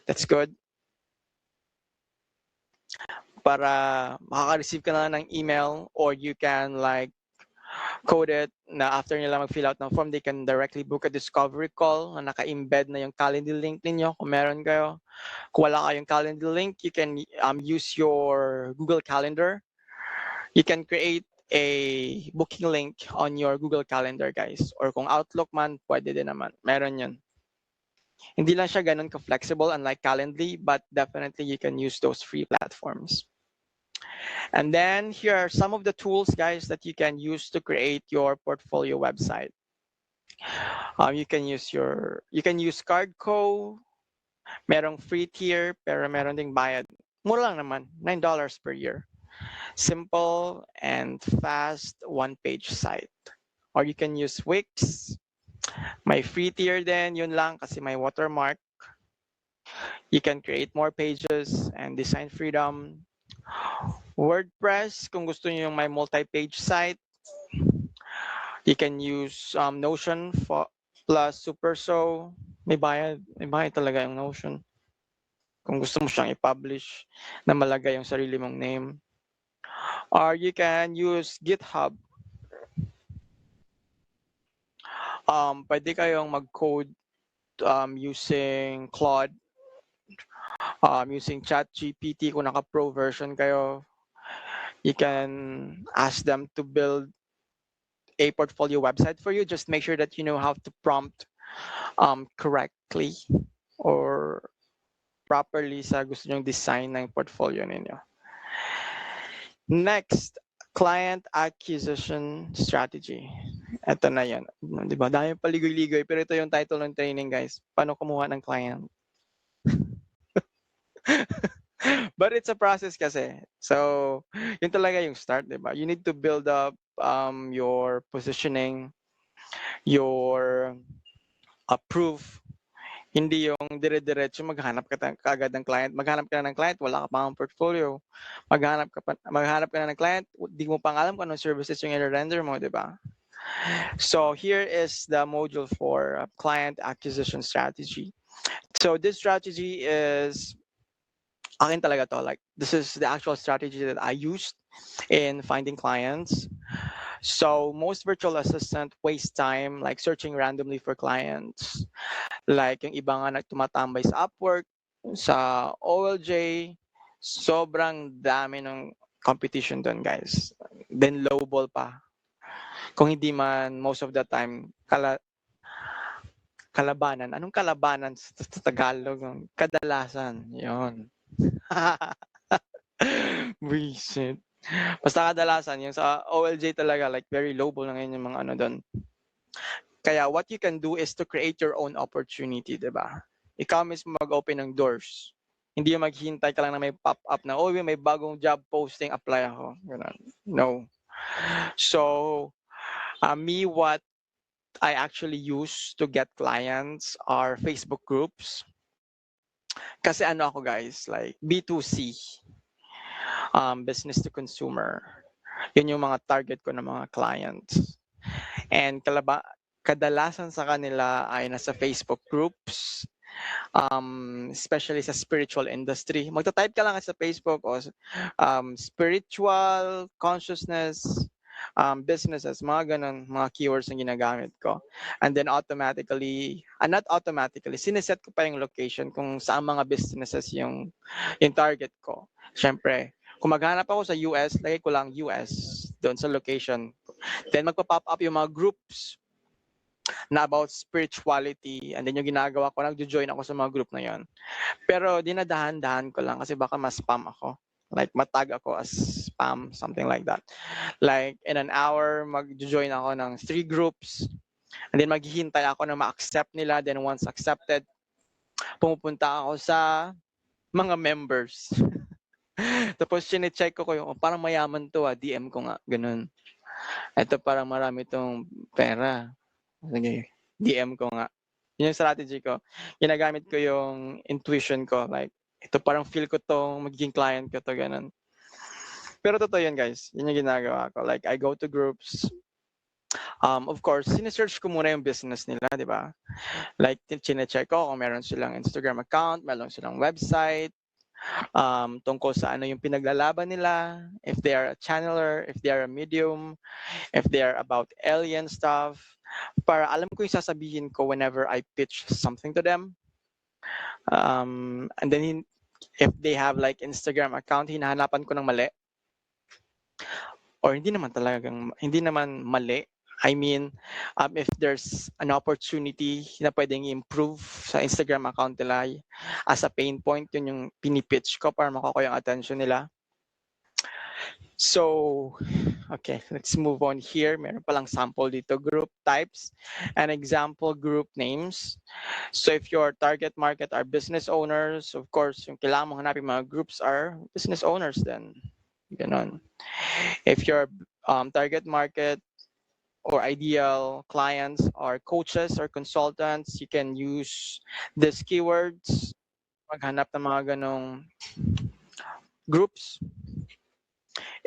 That's good. Para makaka-receive ka na ng email, or you can like code it na after nila mag-fill out ng form, they can directly book a discovery call na naka-embed na yung calendar link ninyo kung meron kayo. Kung wala kayong calendar link, you can use your Google Calendar. You can create a booking link on your Google Calendar, guys. Or kung Outlook man, pwede din naman. Meron yun. Hindi lang siya ganun ka-flexible unlike Calendly, but definitely you can use those free platforms. And then here are some of the tools, guys, that you can use to create your portfolio website. You can use Cardco. Merong free tier, pero meron ding bayad. Mura lang naman, $9 per year. Simple and fast one-page site. Or you can use Wix. My free tier then, yun lang kasi may watermark. You can create more pages and design freedom. WordPress, kung gusto niyo yung may multi-page site. You can use Notion plus Superso. May bayad talaga yung Notion. Kung gusto mo siyang i-publish na malagay yung sarili mong name. Or you can use GitHub. Pwede kayong mag-code using Claude, using ChatGPT kung naka-pro version kayo. You can ask them to build a portfolio website for you. Just make sure that you know how to prompt correctly or properly sa gusto nyong design ng portfolio ninyo. Next, client acquisition strategy. Ito na yan. Di ba? Dahil paligoy-ligoy, pero ito yung title ng training, guys. Paano kumuha ng client? But it's a process kasi. So, yun talaga yung start, di ba? You need to build up your positioning, your proof. Hindi yung dire-diretso maghanap ka kaagad ng client. Maghanap ka na ng client, wala ka pang portfolio. Maghanap ka na ng client, di mo pang alam kung anong services yung i-render mo, di ba? So here is the module for client acquisition strategy. So this strategy is akin talaga to. Like, this is the actual strategy that I used in finding clients. So most virtual assistant waste time like searching randomly for clients. Like yung iba nga tumatambay sa Upwork, sa OLJ, sobrang dami ng competition doon, guys. Then lowball pa. Kung hindi man most of the time kalabanan. Anong kalabanan sa Tagalog? Kadalasan. 'Yon. Buisit. Basta kadalasan yung sa OLJ talaga like very lowball na ngayon yung mga ano doon. Kaya what you can do is to create your own opportunity, 'di ba? Ikaw mismo mag-open ng doors. Hindi yung maghihintay ka lang na may pop-up na, oh, may bagong job posting, apply ako. Ganun. No. So, me, what I actually use to get clients are Facebook groups. Kasi ano ako, guys, like B2C, business to consumer. Yun yung mga target ko ng mga clients. And kadalasan sa kanila ay nasa Facebook groups, especially sa spiritual industry. Magta-type ka lang sa Facebook o spiritual consciousness, businesses, mga ganun, mga keywords na ginagamit ko. And then not automatically, sineset ko pa yung location kung saan mga businesses yung target ko. Siyempre, kung maghanap ako sa US, lagay ko lang US doon sa location. Then magpa-pop up yung mga groups na about spirituality, and then yung ginagawa ko, nagjo-join ako sa mga group na yon. Pero dinadahan-dahan ko lang kasi baka ma-spam ako. Like matag ako as spam, something like that. Like in an hour, magjo-join ako ng 3 groups, and then maghihintay ako na ma-accept nila. Then once accepted, pumupunta ako sa mga members. Tapos chine-check ko yung parang mayaman to, DM ko nga, ganun. Ito parang marami tong pera. Sige, DM ko nga. Yun yung strategy ko. Ginagamit ko yung intuition ko. Like, ito parang feel ko to, magiging client ko to, ganun. Pero totoo yun, guys. Yun yung ginagawa ko. Like, I go to groups. Of course, sinesearch ko muna yung business nila, di ba? Like, chine-check ko kung meron silang Instagram account, meron silang website, tungkol sa ano yung pinaglalaban nila, if they are a channeler, if they are a medium, if they are about alien stuff, para alam ko yung sasabihin ko whenever I pitch something to them. And then if they have like Instagram account, hinahanapan ko ng mali. Or hindi naman mali. I mean, if there's an opportunity na pwedeng improve sa Instagram account nila as a pain point, yun yung pinipitch ko para makuha yung attention nila. So, okay, let's move on here. Meron palang sample dito, group types and example group names. So if your target market are business owners, of course, yung kailangan mong hanapin mga groups are business owners then. Ganon. If your target market or ideal clients are coaches or consultants, you can use these keywords, maghanap ng mga ganong groups.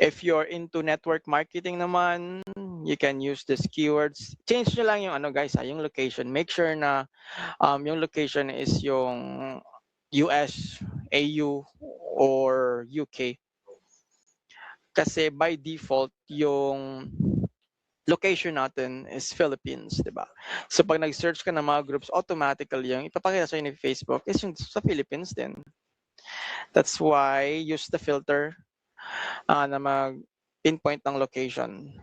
If you're into network marketing naman, you can use these keywords. Change nyo lang yung guys, yung location. Make sure na yung location is yung US, AU, or UK. Kasi by default, yung location natin is Philippines, di ba? So pag nag-search ka ng mga groups, automatically yung ipapakita sa'yo ni Facebook is yung sa Philippines din. That's why use the filter na mag-pinpoint ng location.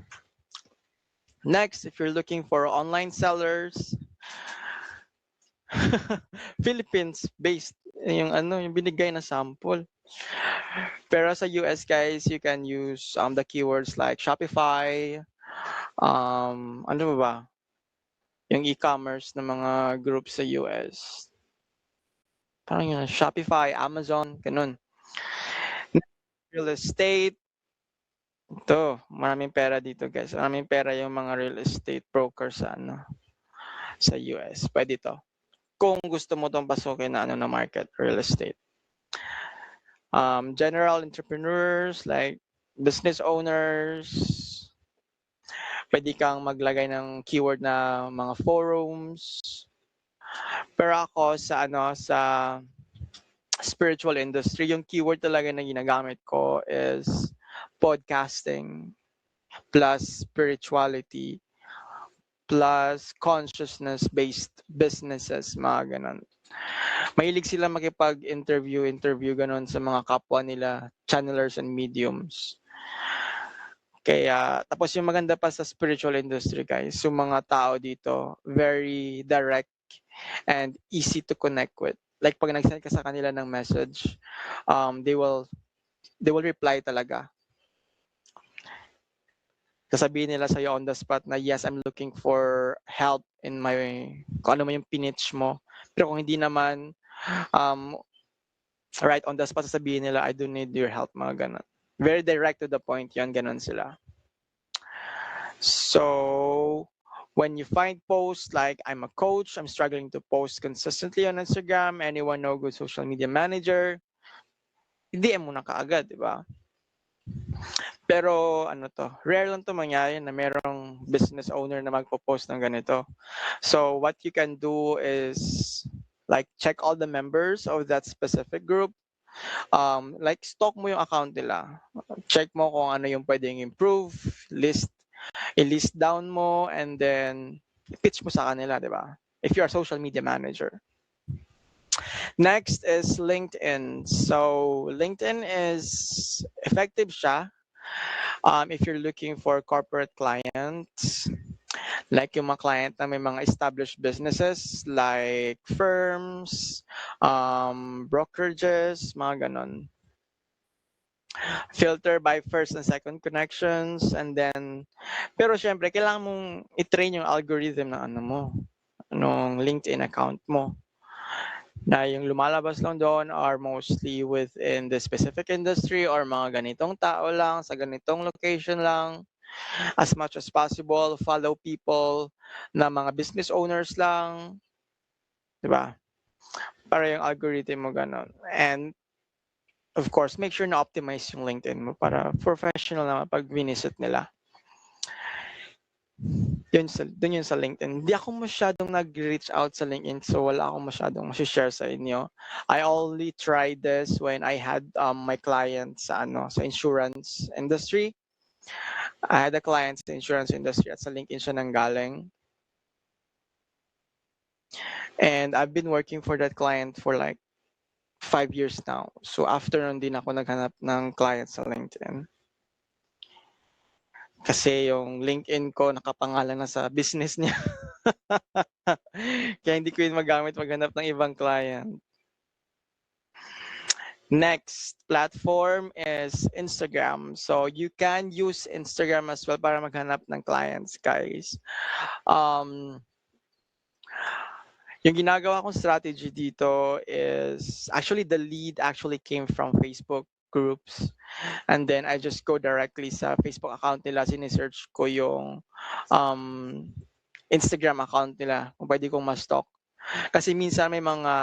Next, if you're looking for online sellers, Philippines-based yung yung binigay na sample. Pero sa US, guys, you can use the keywords like Shopify, ano ba? Yung e-commerce na mga groups sa US. Parang yung Shopify, Amazon, ganun. Real estate. Ito, maraming pera dito, guys. Maraming pera yung mga real estate brokers sa sa US. Pwede to. Kung gusto mo tong pasukin na na market, real estate. General entrepreneurs like business owners, pwede kang maglagay ng keyword na mga forums. Pero ako sa spiritual industry, yung keyword talaga na ginagamit ko is podcasting plus spirituality plus consciousness-based businesses, mga ganun. Mahilig sila makipag-interview ganon sa mga kapwa nila, channelers and mediums. Kaya, tapos yung maganda pa sa spiritual industry, guys, yung mga tao dito, very direct and easy to connect with. Like, pag nag-send ka sa kanila ng message, they will reply talaga. Sasabihin nila sa'yo on the spot na, yes, I'm looking for help in kung ano man yung pinitch mo. Pero kung hindi naman, right on the spot, sasabihin nila, I do need your help, mga ganun. Very direct to the point yan, ganun sila. So, when you find posts like, I'm a coach, I'm struggling to post consistently on Instagram, anyone know good social media manager, DM mo na kaagad, di ba? Pero rare lang to mangyari na merong business owner na magpo-post ng ganito. So what you can do is like check all the members of that specific group. Like stalk mo yung account nila. Check mo kung ano yung pwedeng improve, i-list down mo, and then pitch mo sa kanila, di ba? If you're a social media manager. Next is LinkedIn. So LinkedIn is effective siya. If you're looking for corporate clients, like yung mga client na may mga established businesses like firms, brokerages, mga ganon. Filter by first and second connections, and then, pero syempre, kailangan mong i-train yung algorithm ng anong LinkedIn account mo. Na yung lumalabas lang doon are mostly within the specific industry or mga ganitong tao lang, sa ganitong location lang. As much as possible, follow people na mga business owners lang. Diba? Para yung algorithm mo ganon. And of course, make sure na optimize yung LinkedIn mo para professional naman pag visit nila. Dun yun sa LinkedIn. Hindi ako masyadong nag-reach out sa LinkedIn, so wala akong masyadong share sa inyo. I only tried this when I had my clients sa insurance industry. I had a client sa insurance industry at sa LinkedIn siya nanggaling. And I've been working for that client for like 5 years now. So after nun din ako naghanap ng client sa LinkedIn. Kasi yung LinkedIn ko nakapangalan na sa business niya. Kaya hindi ko yun magamit maghanap ng ibang client. Next platform is Instagram. So you can use Instagram as well para maghanap ng clients, guys. Yung ginagawa kong strategy dito is actually the lead actually came from Facebook groups. And then I just go directly sa Facebook account nila, sinesearch ko yung Instagram account nila kung pwede kong ma-stalk. Kasi minsan may mga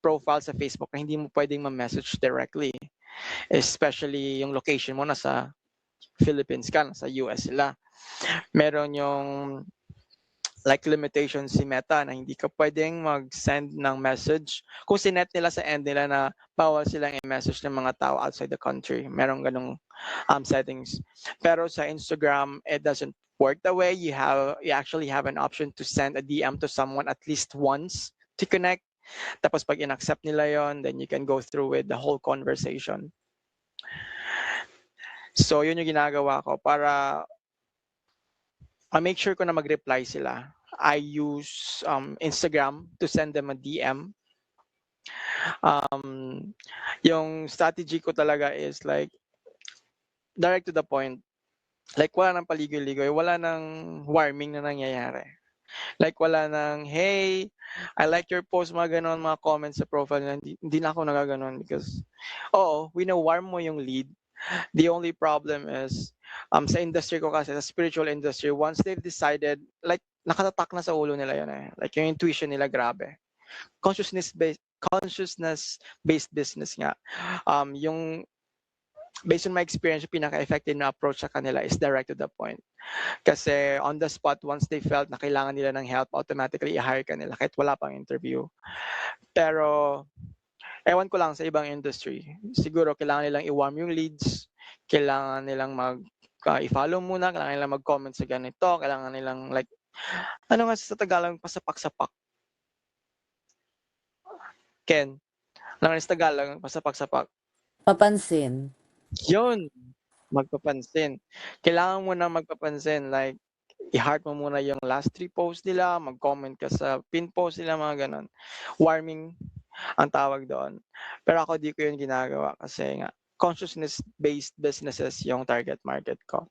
profile sa Facebook na hindi mo pwedeng ma-message directly. Especially yung location mo nasa Philippines ka, nasa US sila. Meron yung like limitation si Meta na hindi ka pwedeng mag-send ng message kung sinet nila sa end nila na bawal silang i-message ng mga tao outside the country. Merong ganong settings. Pero sa Instagram, it doesn't work that way. You actually have an option to send a DM to someone at least once to connect. Tapos pag in-accept nila yon, then you can go through with the whole conversation. So yun yung ginagawa ko para make sure ko na mag-reply sila. I use Instagram to send them a DM. Yung strategy ko talaga is like direct to the point. Like wala nang paligoy-ligoy, wala nang warming na nangyayari. Like wala nang, hey, I like your post, mga ganon, mga comments sa profile. Hindi na ako nagaganon because, we know warm mo yung lead. The only problem is, sa industry ko kasi, sa spiritual industry, once they've decided, like, nakatatak na sa ulo nila yun eh. Like yung intuition nila, grabe. Consciousness-based business nga. Yung based on my experience, yung pinaka-effective na approach sa kanila is direct to the point. Kasi on the spot, once they felt na kailangan nila ng help, automatically i-hire ka nila kahit wala pang interview. Pero ewan ko lang sa ibang industry. Siguro kailangan nilang i-warm yung leads, kailangan nilang i-follow muna, kailangan nilang mag-comment sa ganito, kailangan nilang like, ano nga sa Tagalog, pasapak-sapak. Ken, ano nga sa Tagalog, pasapak-sapak? Papansin. Yun, magpapansin. Kailangan mo na magpapansin, like, i-heart mo muna yung last 3 posts nila, mag-comment ka sa pin post nila, mga ganon. Warming ang tawag doon. Pero ako di ko yun ginagawa kasi nga, consciousness-based businesses yung target market ko.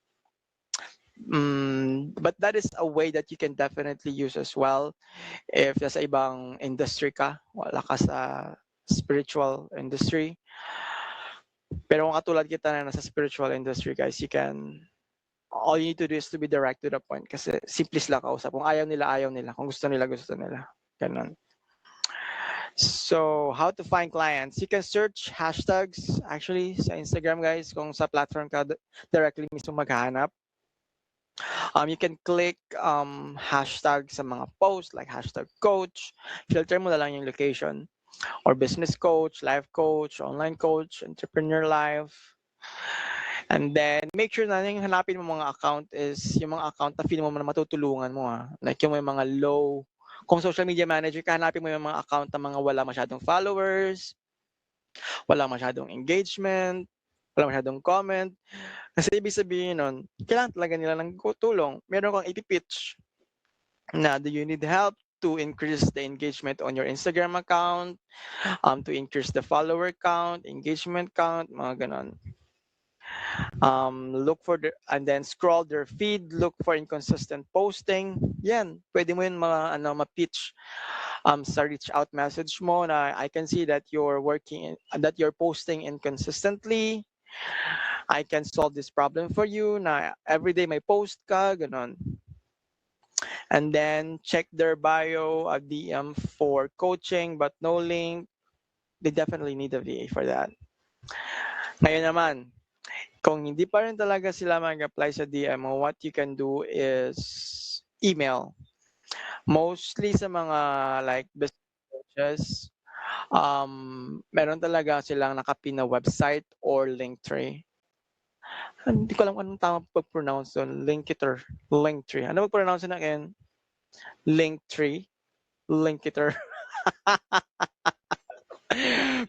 But that is a way that you can definitely use as well if nasa ibang industry ka, wala ka sa spiritual industry. Pero kung katulad kita na nasa spiritual industry, guys, all you need to do is to be direct to the point kasi simplis lang kausap. Kung ayaw nila, ayaw nila. Kung gusto nila, gusto nila. Ganun. So, how to find clients? You can search hashtags actually sa Instagram, guys, kung sa platform ka directly mismo maghahanap. You can click hashtag sa mga posts like hashtag coach. Filter mo na lang yung location. Or business coach, life coach, online coach, entrepreneur life. And then, make sure na yung hanapin mo mga account is yung mga account na feel mo na matutulungan mo. Like yung may mga low, kung social media manager ka, hanapin mo yung mga account na mga wala masyadong followers, wala masyadong engagement, wala masyadong comment. Kasi ibig sabihin nun, kailangan talaga nila ng tulong. Meron kang ipipitch na do you need help to increase the engagement on your Instagram account, to increase the follower count, engagement count, mga ganon. Look for and then scroll their feed, look for inconsistent posting. Yan, pwede mo yun ma-pitch sa reach out message mo na I can see that you're posting inconsistently. I can solve this problem for you na everyday may post ka, ganon. And then check their bio, a DM for coaching but no link. They definitely need a VA for that. Ngayon naman, kung hindi pa rin talaga sila mag-apply sa DM mo, what you can do is email. Mostly sa mga like business coaches, meron talaga silang nakapin na website or Linktree. Hindi ko alam anong tama pag-pronounce doon. Linktree. Ano pag-pronounce na akin? Linktree.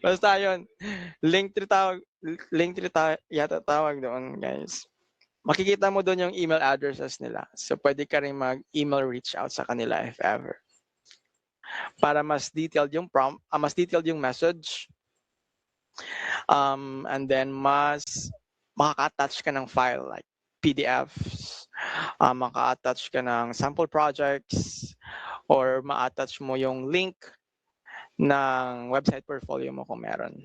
Basta yun. Linktree yata tawag doon, guys. Makikita mo doon yung email addresses nila. So, pwede ka rin mag-email reach out sa kanila if ever. Para mas detailed yung prompt, mas detailed yung message. And then, mas makaka-attach ka ng file like PDFs, maka-attach ka ng sample projects, or ma-attach mo yung link ng website portfolio mo kung meron.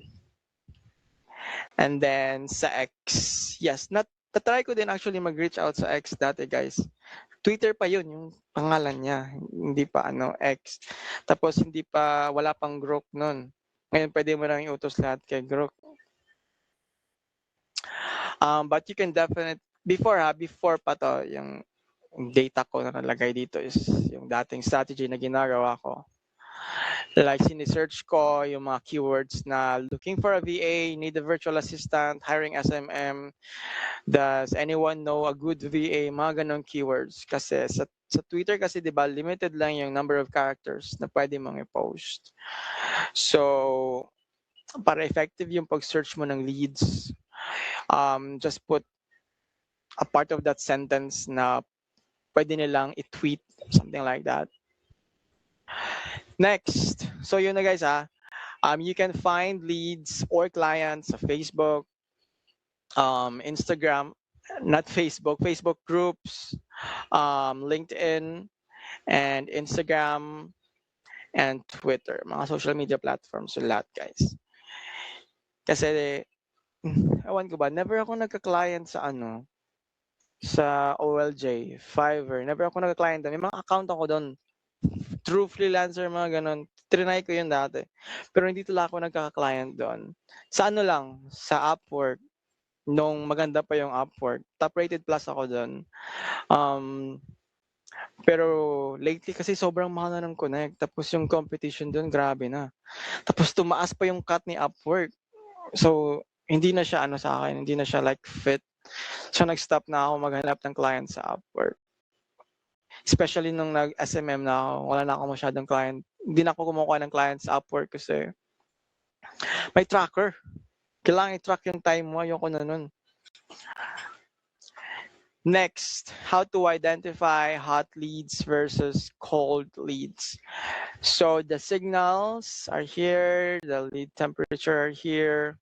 And then sa X, yes, natry ko din actually mag-reach out sa X dati, guys. Twitter pa yun, yung pangalan niya, hindi pa X. Tapos wala pang group nun. Ngayon pwede mo lang iutos lahat kay group. But you can definitely, before pa to, yung data ko na nalagay dito is yung dating strategy na ginagawa ko. Like sini-search ko yung mga keywords na looking for a VA, need a virtual assistant, hiring SMM, does anyone know a good VA, mga ganong keywords. Kasi sa Twitter kasi, di ba, limited lang yung number of characters na pwede mong i-post. So, para effective yung pag-search mo ng leads, just put a part of that sentence na pwede nilang i-tweet, something like that. Next, so yun na, guys, you can find leads or clients sa Facebook, Instagram, not Facebook groups, LinkedIn, and Instagram, and Twitter, mga social media platforms, so lahat, guys. Kasi, ewan ko ba, never ako nagka-client sa sa OLJ, Fiverr. Never ako nag-client doon. May mga account ako doon. True freelancer, mga ganun. Trinay ko yun dati. Pero hindi talaga ako nagkaka-client doon. Sa ano lang, sa Upwork. Nung maganda pa yung Upwork. Top rated plus ako doon. Pero lately kasi sobrang mahal na ng Connect. Tapos yung competition doon, grabe na. Tapos tumaas pa yung cut ni Upwork. So, hindi na siya ano sa akin. Hindi na siya like fit. So, nag-stop na ako maghanap ng client sa Upwork. Especially nung nag-SMM na ako, wala na ako masyadong client. Hindi na ako kumukuha ng client sa Upwork kasi may tracker. Kailangan i-track yung time mo. Ayoko na nun. Next, how to identify hot leads versus cold leads. So the signals are here, the lead temperature are here.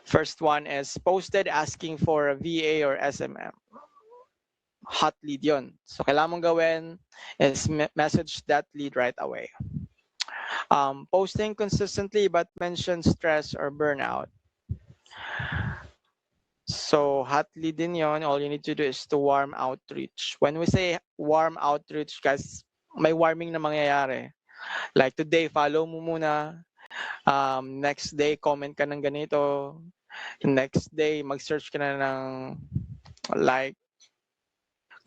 First one is posted asking for a VA or SMM. Hot lead yon. So kailangan mong gawin is message that lead right away. Posting consistently but mention stress or burnout. So hot lead din yon. All you need to do is to warm outreach. When we say warm outreach, guys, may warming na mangyayari. Like today, follow mo muna. Next day, comment ka ng ganito. Next day, mag-search ka na ng like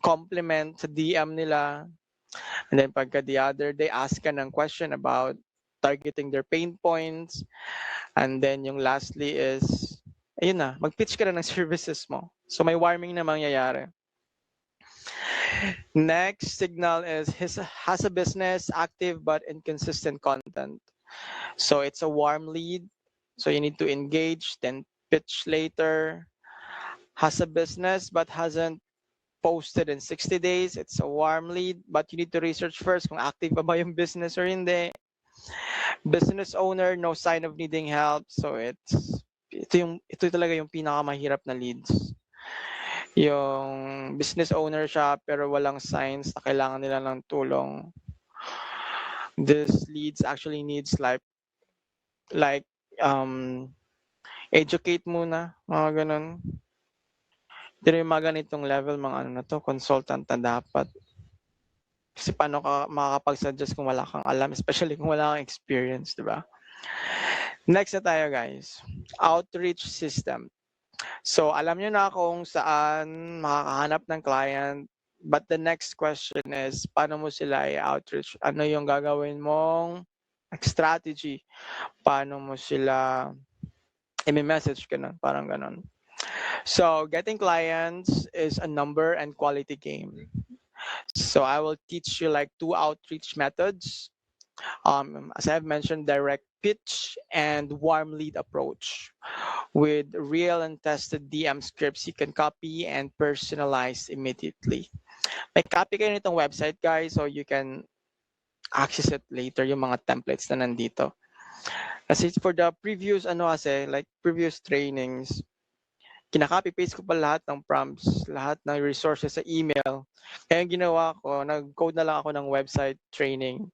compliment sa DM nila. And then pagka the other day, ask ka ng question about targeting their pain points. And then yung lastly is, ayun na, mag-pitch ka na ng services mo. So may warming na mangyayari. Next signal is has a business, active but inconsistent content. So it's a warm lead. So you need to engage, then pitch later. Has a business but hasn't posted in 60 days. It's a warm lead, but you need to research first kung active ba yung business or hindi. Business owner, no sign of needing help. So ito talaga yung pinakamahirap na leads. Yung business owner siya pero walang signs na kailangan nila ng tulong. This leads actually needs like educate muna, mga ganun. Pero yung mga ganitong level, mga ano na to, consultant na dapat. Kasi paano ka makakapag-suggest kung wala kang alam, especially kung wala kang experience, di ba? Next na tayo, guys. Outreach system. So, alam nyo na kung saan makakahanap ng client, but the next question is, paano mo sila i-outreach? Ano yung gagawin mong strategy? Paano mo sila i-message ka nun? Parang ganon. So, getting clients is a number and quality game. So, I will teach you like 2 outreach methods. As I've mentioned, direct pitch and warm lead approach. With real and tested DM scripts you can copy and personalize immediately. May copy kayo nitong website, guys, so you can access it later, yung mga templates na nandito. Kasi for the previous, like previous trainings, kinaka-copy-paste ko pa lahat ng prompts, lahat ng resources sa email. Kaya yung ginawa ko, nag-code na lang ako ng website training.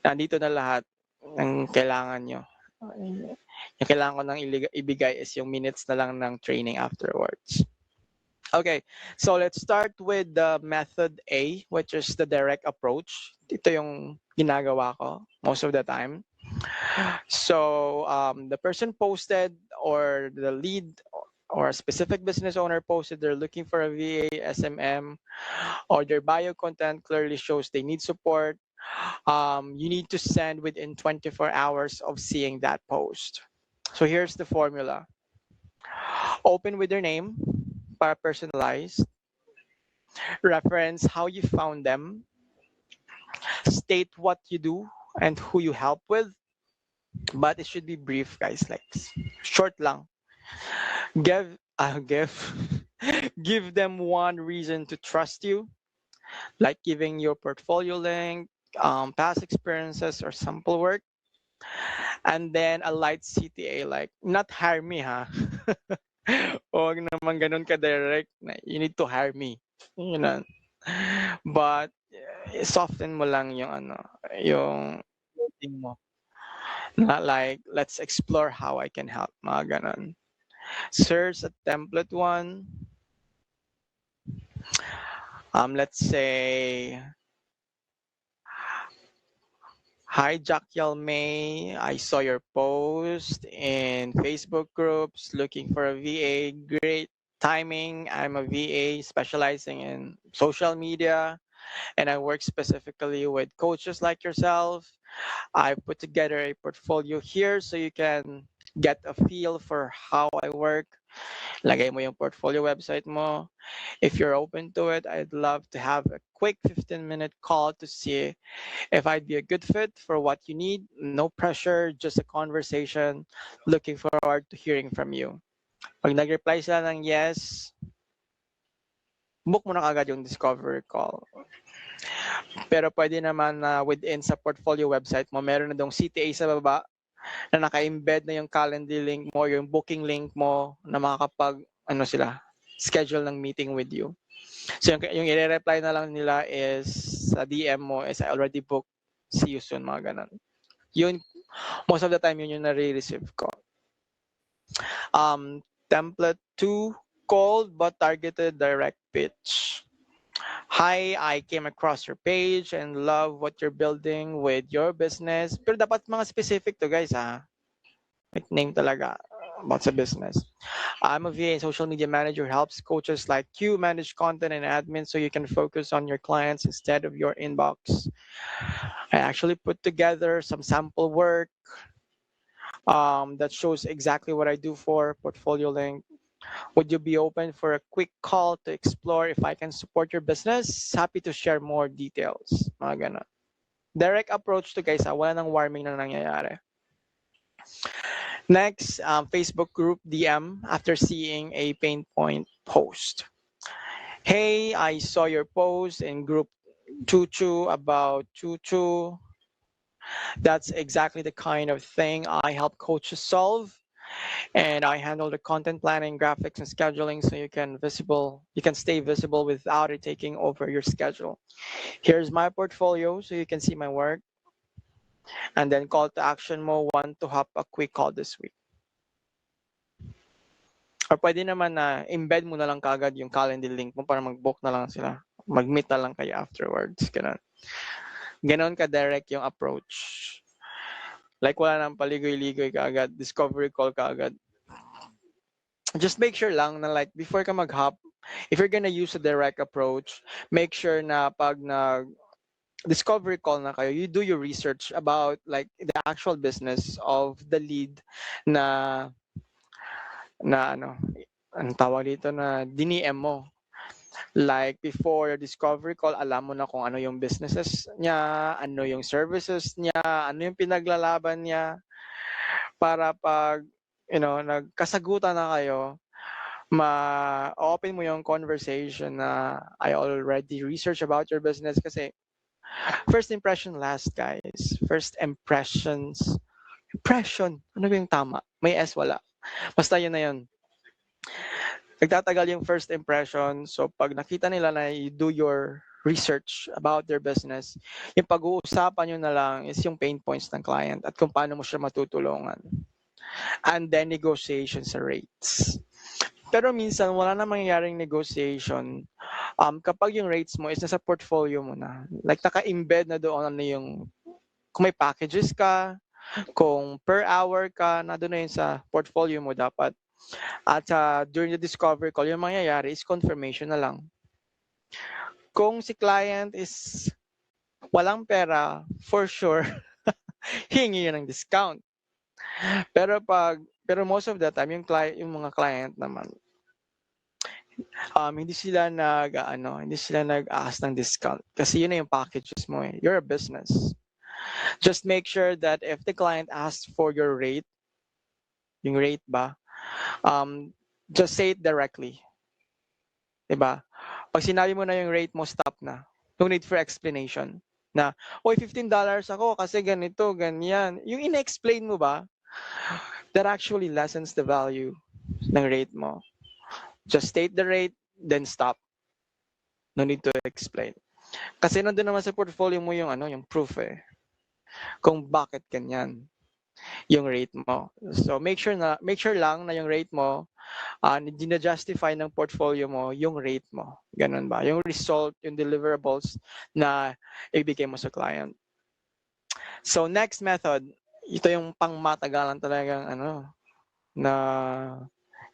Nandito na lahat ng kailangan nyo. Yung kailangan ko nang ibigay is yung minutes na lang ng training afterwards. Okay, so let's start with the method A, which is the direct approach. Ito yung ginagawa ko most of the time. So the person posted or the lead or a specific business owner posted they're looking for a VA, SMM, or their bio content clearly shows they need support. You need to send within 24 hours of seeing that post. So here's the formula. Open with their name, para personalized. Reference how you found them. State what you do and who you help with. But it should be brief, guys, like short lang. Give give them one reason to trust you, like giving your portfolio link, past experiences or sample work. And then a light CTA, like not hire me, ha? Huwag naman ganun ka-direct na you need to hire me. You know. But soften mo lang yung thing mo. Not like, let's explore how I can help, mga ganun. Search a template one. Let's say, hi Jacquiel May, I saw your post in Facebook groups looking for a VA. Great timing. I'm a VA specializing in social media and I work specifically with coaches like yourself. I put together a portfolio here so you can get a feel for how I work. Lagay mo yung portfolio website mo. If you're open to it, I'd love to have a quick 15-minute call to see if I'd be a good fit for what you need. No pressure, just a conversation. Looking forward to hearing from you. Pag nag-reply sila ng yes, book mo na kagad yung discovery call. Pero pwede naman na within sa portfolio website mo, meron na dong CTA sa baba na naka-embed na yung calendar link mo, yung booking link mo na makakapag, schedule ng meeting with you. So yung i-reply na lang nila is sa DM mo is I already booked, see you soon, mga ganun. Yun, most of the time yun yung nare-receive ko. Template 2, cold but targeted direct pitch. Hi, I came across your page and love what you're building with your business. Pero dapat mga specific to guys ha. Like name talaga about sa business. I'm a VA and social media manager who helps coaches like you manage content and admin so you can focus on your clients instead of your inbox. I actually put together some sample work that shows exactly what I do for portfolio link. Would you be open for a quick call to explore if I can support your business? Happy to share more details. Mga ganun. Direct approach to guys, wala nang warming na nangyayari. Next, Facebook group DM after seeing a pain point post. Hey, I saw your post in group Choo about Choo. That's exactly the kind of thing I help coaches solve. And I handle the content planning, graphics, and scheduling so you can stay visible without it taking over your schedule. Here's my portfolio so you can see my work. And then call to action mo, want to hop a quick call this week. Or pwede naman na embed mo na lang kagad yung calendar link mo para mag-book na lang sila. Mag-meet na lang kayo afterwards. Ganun. Ganon ka-direct yung approach. Like wala nang paligoy-ligoy kaagad, discovery call kaagad. Just make sure lang na like before ka mag-hop, if you're gonna use a direct approach, make sure na pag discovery call na kayo, you do your research about like the actual business of the lead na ang tawag dito na diniem mo. Like before your discovery call, alam mo na kung ano yung businesses niya, ano yung services niya, ano yung pinaglalaban niya para pag nagkasagutan na kayo, ma-open mo yung conversation na I already researched about your business kasi first impression last guys. First impression. Ano ba yung tama? May S wala. Basta yun na yun. Nagtatagal yung first impression. So pag nakita nila na you do your research about their business, yung pag-uusapan nyo na lang is yung pain points ng client at kung paano mo siya matutulungan. And then negotiation sa rates. Pero minsan wala na mangyayaring negotiation kapag yung rates mo is nasa portfolio mo na. Like naka-embed na doon ano yung kung may packages ka, kung per hour ka, na doon na yun sa portfolio mo dapat. At during the discovery call, yung mangyayari is confirmation na lang. Kung si client is walang pera, for sure, hingi yun ng discount. Pero most of the time, yung mga client naman, hindi sila nag-ask ng discount kasi yun na yung packages mo eh. You're a business. Just make sure that if the client asks for your rate, yung rate ba, just say it directly. Diba? Pag sinabi mo na yung rate mo, stop na. No need for explanation. Na, oy, $15 ako kasi ganito, ganyan. Yung ina-explain mo ba, that actually lessens the value ng rate mo. Just state the rate, then stop. No need to explain. Kasi nandun naman sa portfolio mo yung yung proof eh. Kung bakit ganyan. yung rate mo. So make sure lang na yung rate mo justify ng portfolio mo yung rate mo. Ganun ba? Yung result, yung deliverables na ibigay mo sa client. So next method, ito yung pangmatagalan talagang na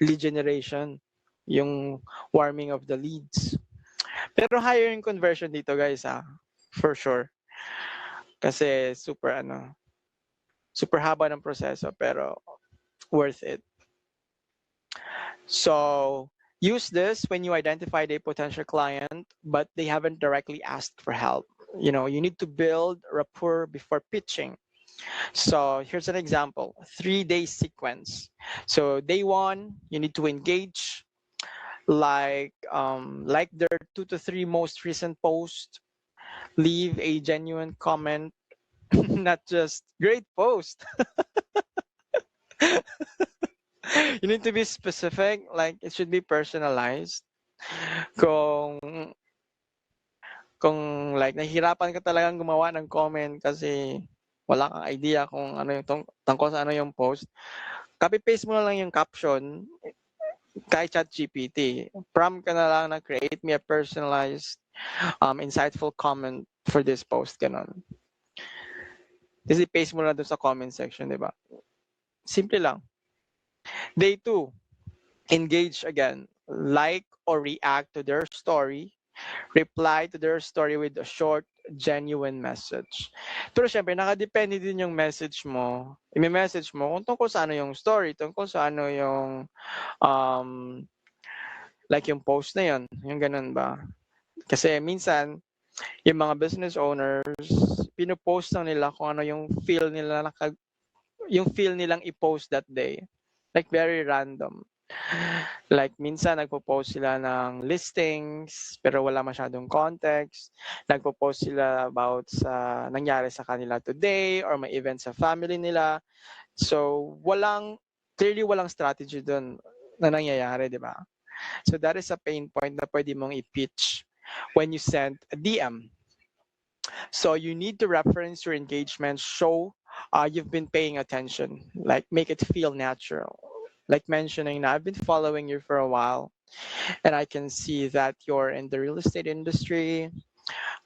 lead generation, yung warming of the leads. Pero higher yung conversion dito guys for sure. Kasi super haba ng proseso pero worth it. So use this when you identified a potential client but they haven't directly asked for help. You need to build rapport before pitching. So here's an example, 3-day sequence. So day 1, you need to engage, like their 2 to 3 most recent posts, leave a genuine comment, not just great post. You need to be specific, like it should be personalized. Kung like nahihirapan ka talagang gumawa ng comment kasi wala kang idea kung ano yung tungkol sa ano yung post, copy paste mo na lang yung caption kay ChatGPT. Prompt ka na lang na create me a personalized insightful comment for this post, ganun. Kasi paste mo na doon sa comment section, di ba? Simple lang. Day 2, engage again. Like or react to their story. Reply to their story with a short, genuine message. Pero syempre, nakadepende din yung message mo. I-message mo kung tungkol sa ano yung story, tungkol sa ano yung like yung post na yun. Yung ganun ba? Kasi minsan, yung mga business owners, pinopost lang nila kung ano yung feel nilang i-post that day. Like very random. Like minsan nagpo-post sila ng listings pero wala masyadong context. Nagpo-post sila about sa nangyari sa kanila today or may event sa family nila. So clearly walang strategy doon na nangyayari, di ba? So that is a pain point na pwede mong i-pitch when you send a DM. So you need to reference your engagement, show you've been paying attention, like make it feel natural. Like mentioning, I've been following you for a while, and I can see that you're in the real estate industry.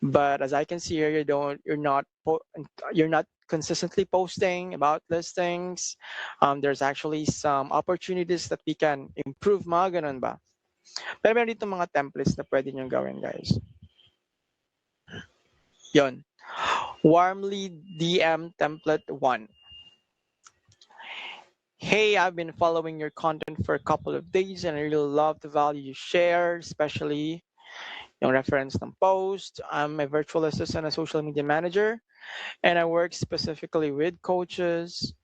But as I can see here, you're not consistently posting about listings. There's actually some opportunities that we can improve, mga ganun ba? Pero meron dito mga templates na pwede nyo gawin, guys. Yon. Warmly DM template 1. Hey, I've been following your content for a couple of days and I really love the value you share, especially yung reference ng post. I'm a virtual assistant and social media manager, and I work specifically with coaches.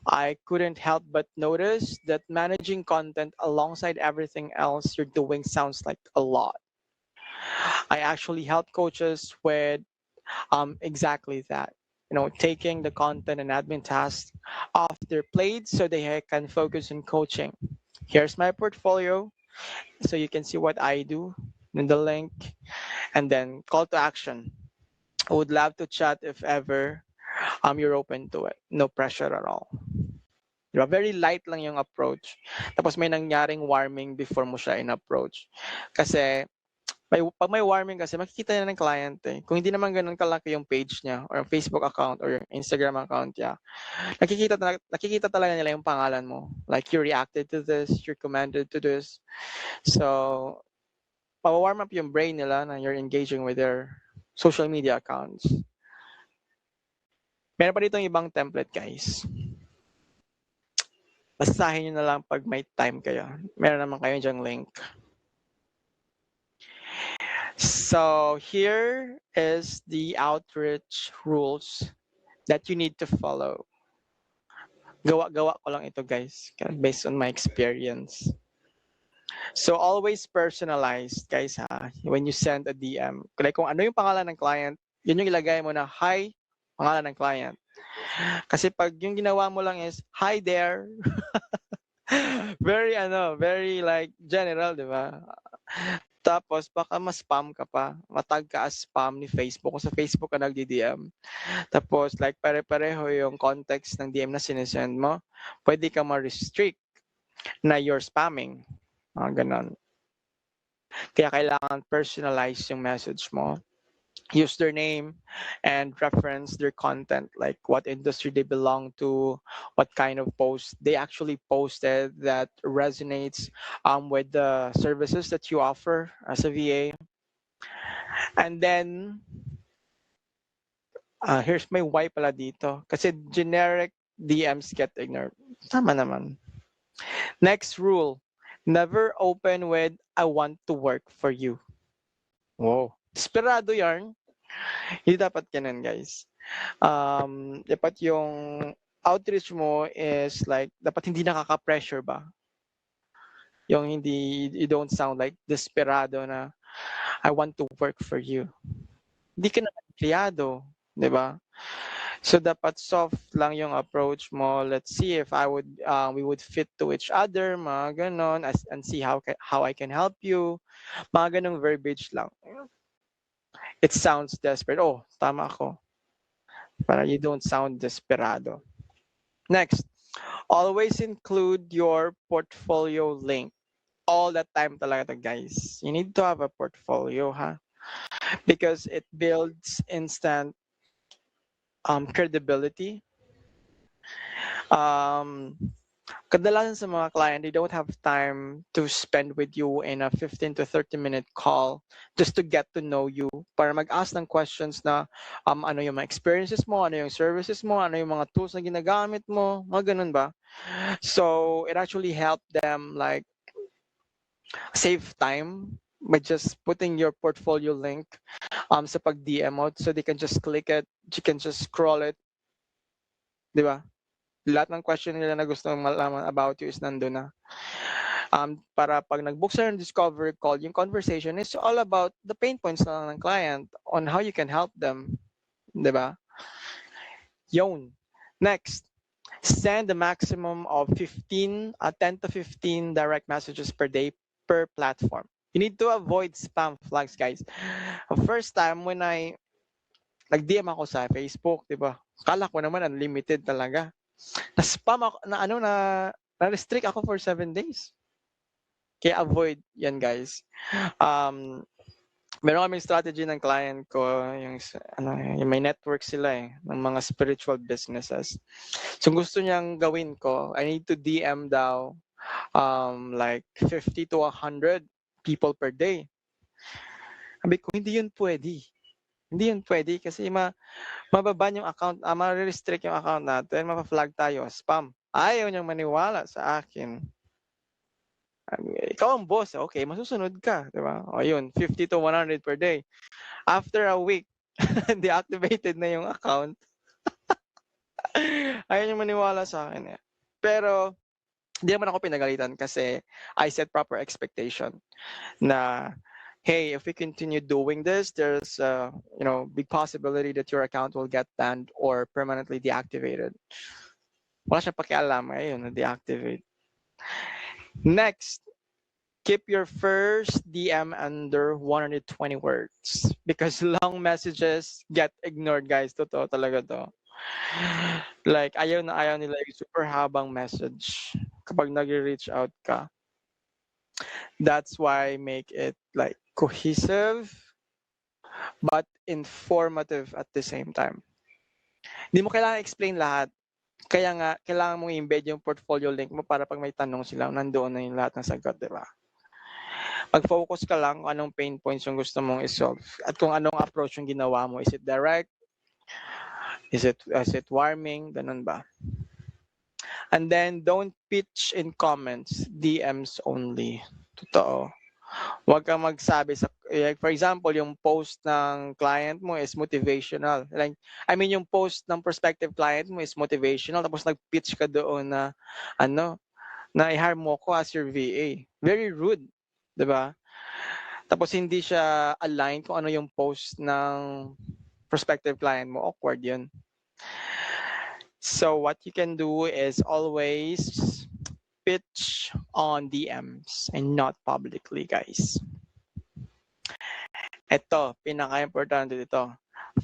I couldn't help but notice that managing content alongside everything else you're doing sounds like a lot. I actually help coaches with exactly that. Taking the content and admin tasks off their plate so they can focus on coaching. Here's my portfolio so you can see what I do in the link, and then call to action. I would love to chat if ever you're open to it. No pressure at all. Diba? Very light lang yung approach. Tapos may nangyaring warming before mo siya in-approach. Kasi pag may warming kasi, makikita na ng client eh. Kung hindi naman ganun kalaki yung page niya or yung Facebook account or yung Instagram account niya, nakikita talaga nila yung pangalan mo. Like, you reacted to this, you commented to this. So, pa-warm up yung brain nila na you're engaging with their social media accounts. Meron pa dito yung ibang template, guys. Basahin nyo na lang pag may time kayo. Meron naman kayo dyang link. So here is the outreach rules that you need to follow. Gawa ko lang ito, guys, based on my experience. So always personalized, guys, when you send a DM. Like kung ano yung pangalan ng client, yun yung ilagay mo na, hi, pangalan ng client. Kasi pag yung ginawa mo lang is, hi there, very like general, di ba? Tapos baka ma-spam ka pa, matag ka as spam ni Facebook kung sa Facebook ka nagdi-DM. Tapos like pare-pareho yung context ng DM na sinesend mo, pwede ka ma-restrict na you're spamming. Ganon. Kaya kailangan personalize yung message mo. Use their name and reference their content, like what industry they belong to, what kind of post they actually posted that resonates with the services that you offer as a VA. And then, here's my why pala dito. Kasi generic DMs get ignored. Tama naman. Next rule, never open with, I want to work for you. Wow. Desperado yarn. Hindi dapat ganun, guys. Dapat yung outreach mo is like, dapat hindi nakaka-pressure ba? Yung hindi, you don't sound like desperado na, I want to work for you. Hindi ka naman empleyado, di ba? So dapat soft lang yung approach mo. Let's see if we would fit to each other, mga ganon, and see how I can help you. Mga ganong verbiage lang. It sounds desperate. Oh, tama ako. Para you don't sound desperado. Next, always include your portfolio link. All the time talaga, guys. You need to have a portfolio, ha? Because it builds instant credibility. Kadalasan sa mga client, they don't have time to spend with you in a 15 to 30-minute call just to get to know you, para mag-ask ng questions na ano yung mga experiences mo, ano yung services mo, ano yung mga tools na ginagamit mo, mga ganun ba? So it actually helped them like save time by just putting your portfolio link sa pag-DM mo, so they can just click it, you can just scroll it, di ba? Lahat ng question nila na gusto malaman about you is nandun na. Para pag nag-book sa ng discovery call, yung conversation is all about the pain points na ng client on how you can help them. Diba? Yun. Next, send a maximum of 10 to 15 direct messages per day per platform. You need to avoid spam flags, guys. First time when I nag-DM ako sa Facebook, diba? Kala ko naman unlimited talaga. Na-spam ako, na-restrict ako for 7 days. Kaya avoid yan, guys. Meron kaming strategy ng client ko, yung may network sila ng mga spiritual businesses. So gusto niyang gawin ko, I need to DM daw like 50 to 100 people per day. Sabi ko, hindi yun pwede. Hindi yun pwede kasi mababan yung account, ma-restrict yung account natin, mapa-flag tayo, spam. Ayaw niyang maniwala sa akin. Ikaw ang boss, okay, masusunod ka, di ba? O yun, 50 to 100 per day. After a week, deactivated na yung account. Ayaw niyang maniwala sa akin. Pero, hindi naman ako pinagalitan kasi I set proper expectation na hey, if we continue doing this, there's big possibility that your account will get banned or permanently deactivated. Wala siyang pakialam, ayun, na-deactivate. Next, keep your first DM under 120 words because long messages get ignored, guys. Totoo talaga to. Like, ayaw nila yung super habang message kapag nag-reach out ka. That's why make it like cohesive but informative at the same time. Hindi mo kailangan explain lahat. Kaya nga, kailangan mong i-embed yung portfolio link mo para pag may tanong sila, nandoon na yung lahat ng sagot, di ba? Mag-focus ka lang kung anong pain points yung gusto mong isolve at kung anong approach yung ginawa mo. Is it direct? Is it warming? Ganun ba? And then, don't pitch in comments. DMs only. Totoo. Huwag kang magsabi sa, like for example, yung post ng client mo is motivational. Like, yung post ng prospective client mo is motivational, tapos nag-pitch ka doon na, na i-hire mo ko as your VA. Very rude, di ba? Tapos hindi siya aligned kung ano yung post ng prospective client mo. Awkward yun. So what you can do is always pitch on DMs and not publicly, guys. Ito, pinaka-importante dito.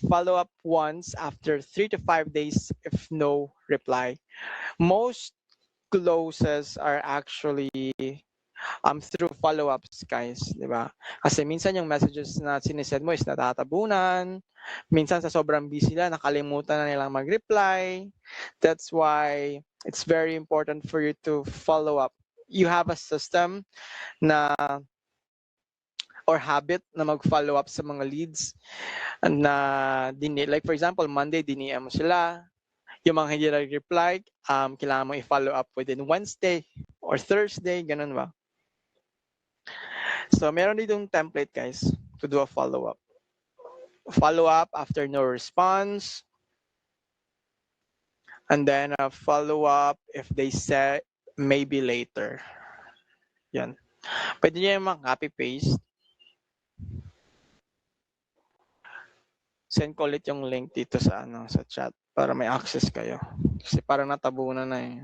Follow up once after 3 to 5 days if no reply. Most closes are actually through follow-ups, guys, di ba? Kasi minsan yung messages na sinesend mo is natatabunan, minsan sa sobrang busy na, nakalimutan na nilang mag-reply. That's why it's very important for you to follow up. You have a system na or habit na mag-follow up sa mga leads na like for example, Monday, diniem mo sila. Yung mga hindi nag-reply, kailangan mo i-follow up within Wednesday or Thursday, ganun ba? So, meron ditong template, guys, to do a follow-up. Follow-up after no response. And then a follow-up if they say maybe later. Yan. Pwede nyo yung copy-paste. Send ko ulit yung link dito sa sa chat para may access kayo. Kasi parang natabunan na eh.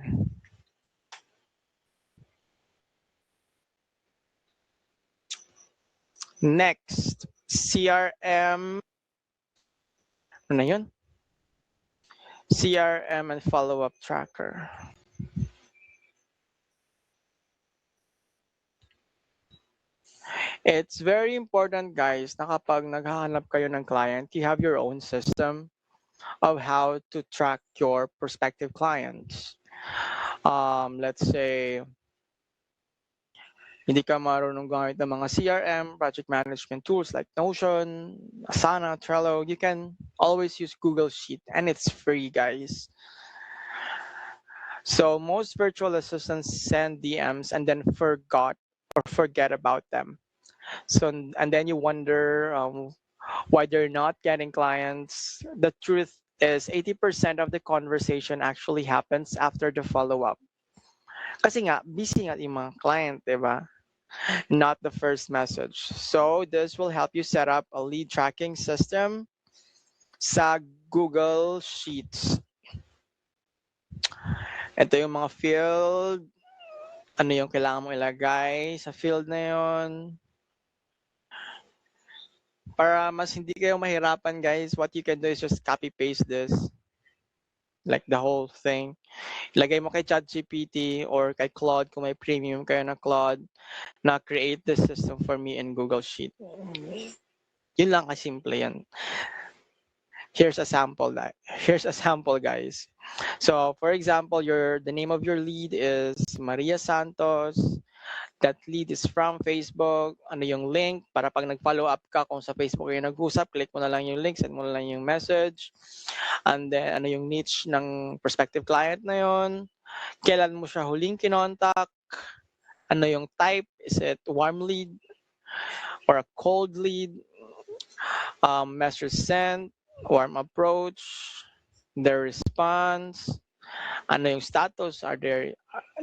Next, CRM. Ano na yun? CRM and follow-up tracker. It's very important, guys, na kapag naghahanap kayo ng client, you have your own system of how to track your prospective clients. Let's say, hindi ka marunong gamit ng mga CRM, project management tools like Notion, Asana, Trello, you can always use Google Sheet, and it's free, guys. So most virtual assistants send DMs and then forget about them. So, and then you wonder why they're not getting clients. The truth is 80% of the conversation actually happens after the follow-up. Kasi nga, busy nga yung mga client, diba? Not the first message. So this will help you set up a lead tracking system sa Google Sheets. Ito yung mga field. Ano yung kailangan mo ilagay sa field na yun. Para mas hindi kayo mahirapan, guys, what you can do is just copy-paste this. Like the whole thing. Ilagay mo kay ChatGPT or kay Claude kung may premium kayo na Claude na create the system for me in Google Sheet. Yun lang kasimple yan. Here's a sample, guys. So, for example, the name of your lead is Maria Santos. That lead is from Facebook. Ano yung link? Para pag nag-follow up ka kung sa Facebook kayo nag-usap, click mo na lang yung link, send mo na lang yung message. And then, ano yung niche ng prospective client na yon? Kailan mo siya huling kinontak? Ano yung type? Is it warm lead or a cold lead? Message sent, warm approach, their response. Ano yung status?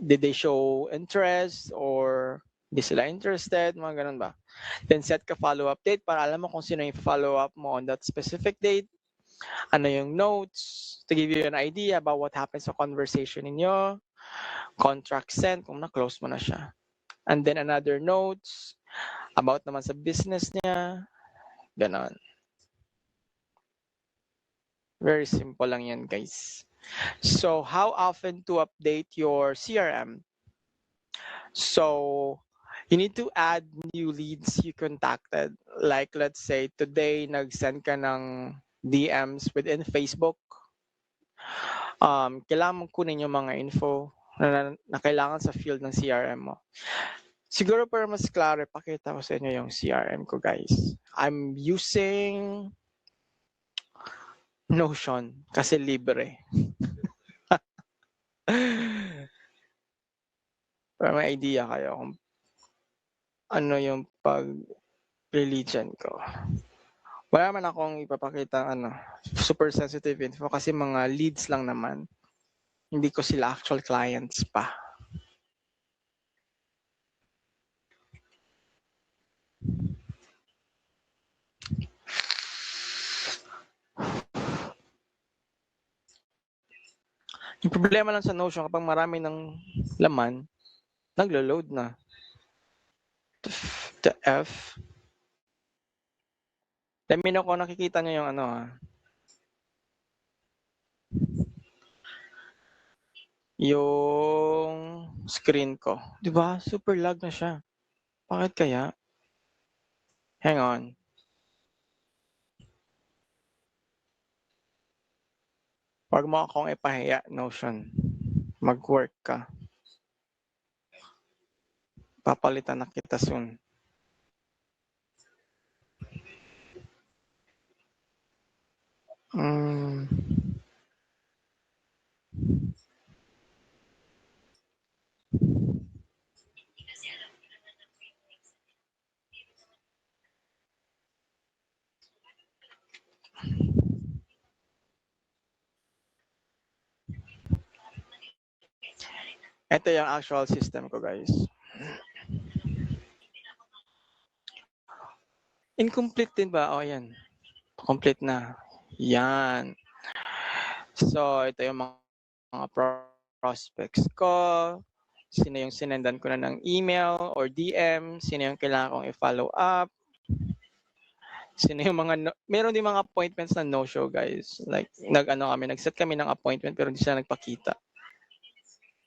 Did they show interest or di sila interested? Mga ganun ba? Then set ka follow-up date para alam mo kung sino yung follow-up mo on that specific date. Ano yung notes to give you an idea about what happens sa conversation ninyo. Contract sent kung na-close mo na siya. And then another notes about naman sa business niya. Ganon. Very simple lang yan, guys. So, how often to update your CRM? So, you need to add new leads you contacted. Like, let's say, today, nag-send ka ng DMs within Facebook. Kailangan mong kunin yung mga info na kailangan sa field ng CRM mo. Siguro para mas klaro, pakita ko sa inyo yung CRM ko, guys. I'm using Notion kasi libre. Para may idea kayo kung ano yung pag-religion ko. Wala man akong ipapakita super sensitive info kasi mga leads lang naman. Hindi ko sila actual clients pa. Yung problema lang sa Notion, kapag marami ng laman, naglo-load na. The F. Let me know kung nakikita nyo yung ano yung screen ko. Diba? Super lag na siya. Bakit kaya? Hang on. Huwag mo akong ipahiya, Notion. Mag-work ka. Papalitan na kita soon. Ito yung actual system ko, guys. Incomplete din ba? O, yan. Complete na. Yan. So, ito yung mga prospects ko. Sino yung sinendan ko na ng email or DM. Sino yung kailangan kong i-follow up. Sino yung mga, meron din mga appointments na no-show, guys. Like, nag-set kami ng appointment pero hindi sila nagpakita.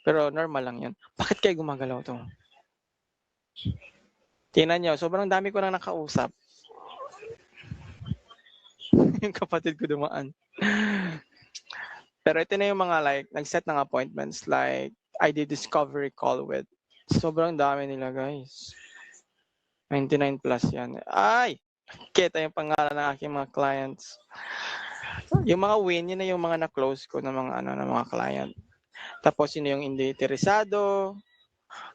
Pero normal lang yan. Bakit kayo gumagalaw to? Tingnan nyo, sobrang dami ko nang nakausap. Yung kapatid ko dumaan. Pero ito na yung mga like, nag-set ng appointments like I did discovery call with. Sobrang dami nila, guys. 99 plus yan. Ay! Kita yung pangalan ng aking mga clients. Yung mga win, yun na yung mga na-close ko ng mga client. Tapos sino yung hindi interesado,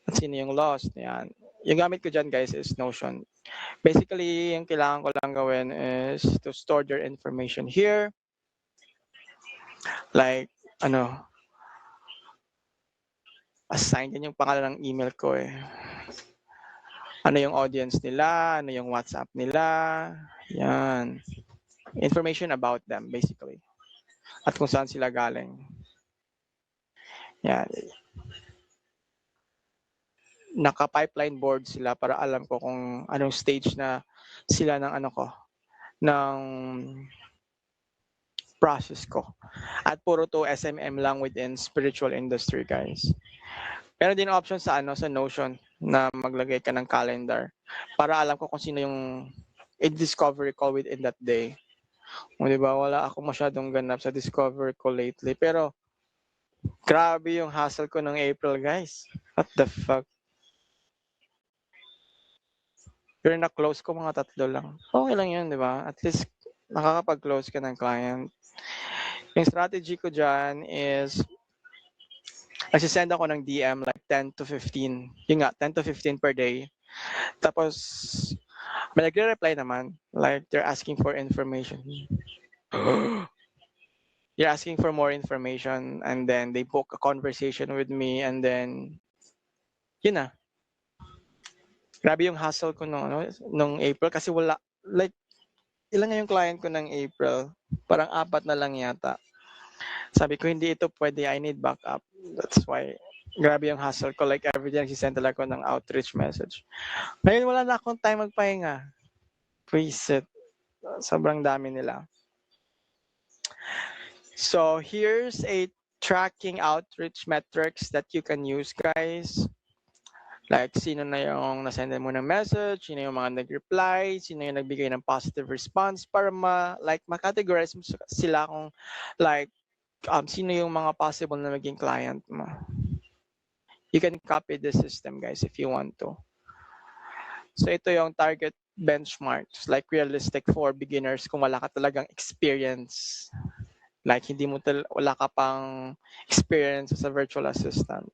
at sino yung lost. Yan. Yung gamit ko dyan, guys, is Notion. Basically, yung kailangan ko lang gawin is to store their information here. Like, assign din yung pangalan ng email ko eh. Ano yung audience nila, ano yung WhatsApp nila, yan. Information about them, basically. At kung saan sila galing. Yan. Naka-pipeline board sila para alam ko kung anong stage na sila ng ng process ko. At puro to SMM lang within spiritual industry, guys. Meron din option sa sa Notion na maglagay ka ng calendar para alam ko kung sino yung discovery call within that day. O, di ba? Wala ako masyadong ganap sa discovery call lately. Pero grabe yung hassle ko ng April, guys. What the fuck? Pero na-close ko mga 3 lang. Okay lang yun, di ba? At least nakakapag-close ka ng client. Yung strategy ko dyan is nagsisend ako ng DM like 10 to 15. Yung nga, 10 to 15 per day. Tapos, may nagre-reply naman. Like, they're asking for information. You're asking for more information and then they book a conversation with me and then, yun na. Grabe yung hassle ko nung April kasi wala, like, ilan nga yung client ko ng April? Parang 4 na lang yata. Sabi ko, hindi ito pwede. I need backup. That's why, grabe yung hassle ko. Like, every day, nagsisend talaga ako ng outreach message. Ngayon, wala na akong time magpahinga. Preset. Sobrang dami nila. So, here's a tracking outreach metrics that you can use, guys. Like, sino na yung nasend mo ng message, sino yung mga nag-reply, sino yung nagbigay ng positive response para ma-categorize mo sila kung like, sino yung mga possible na maging client mo. You can copy the system, guys, if you want to. So ito yung target benchmarks, like realistic for beginners kung wala ka talagang experience. Like wala ka pang experience as a virtual assistant.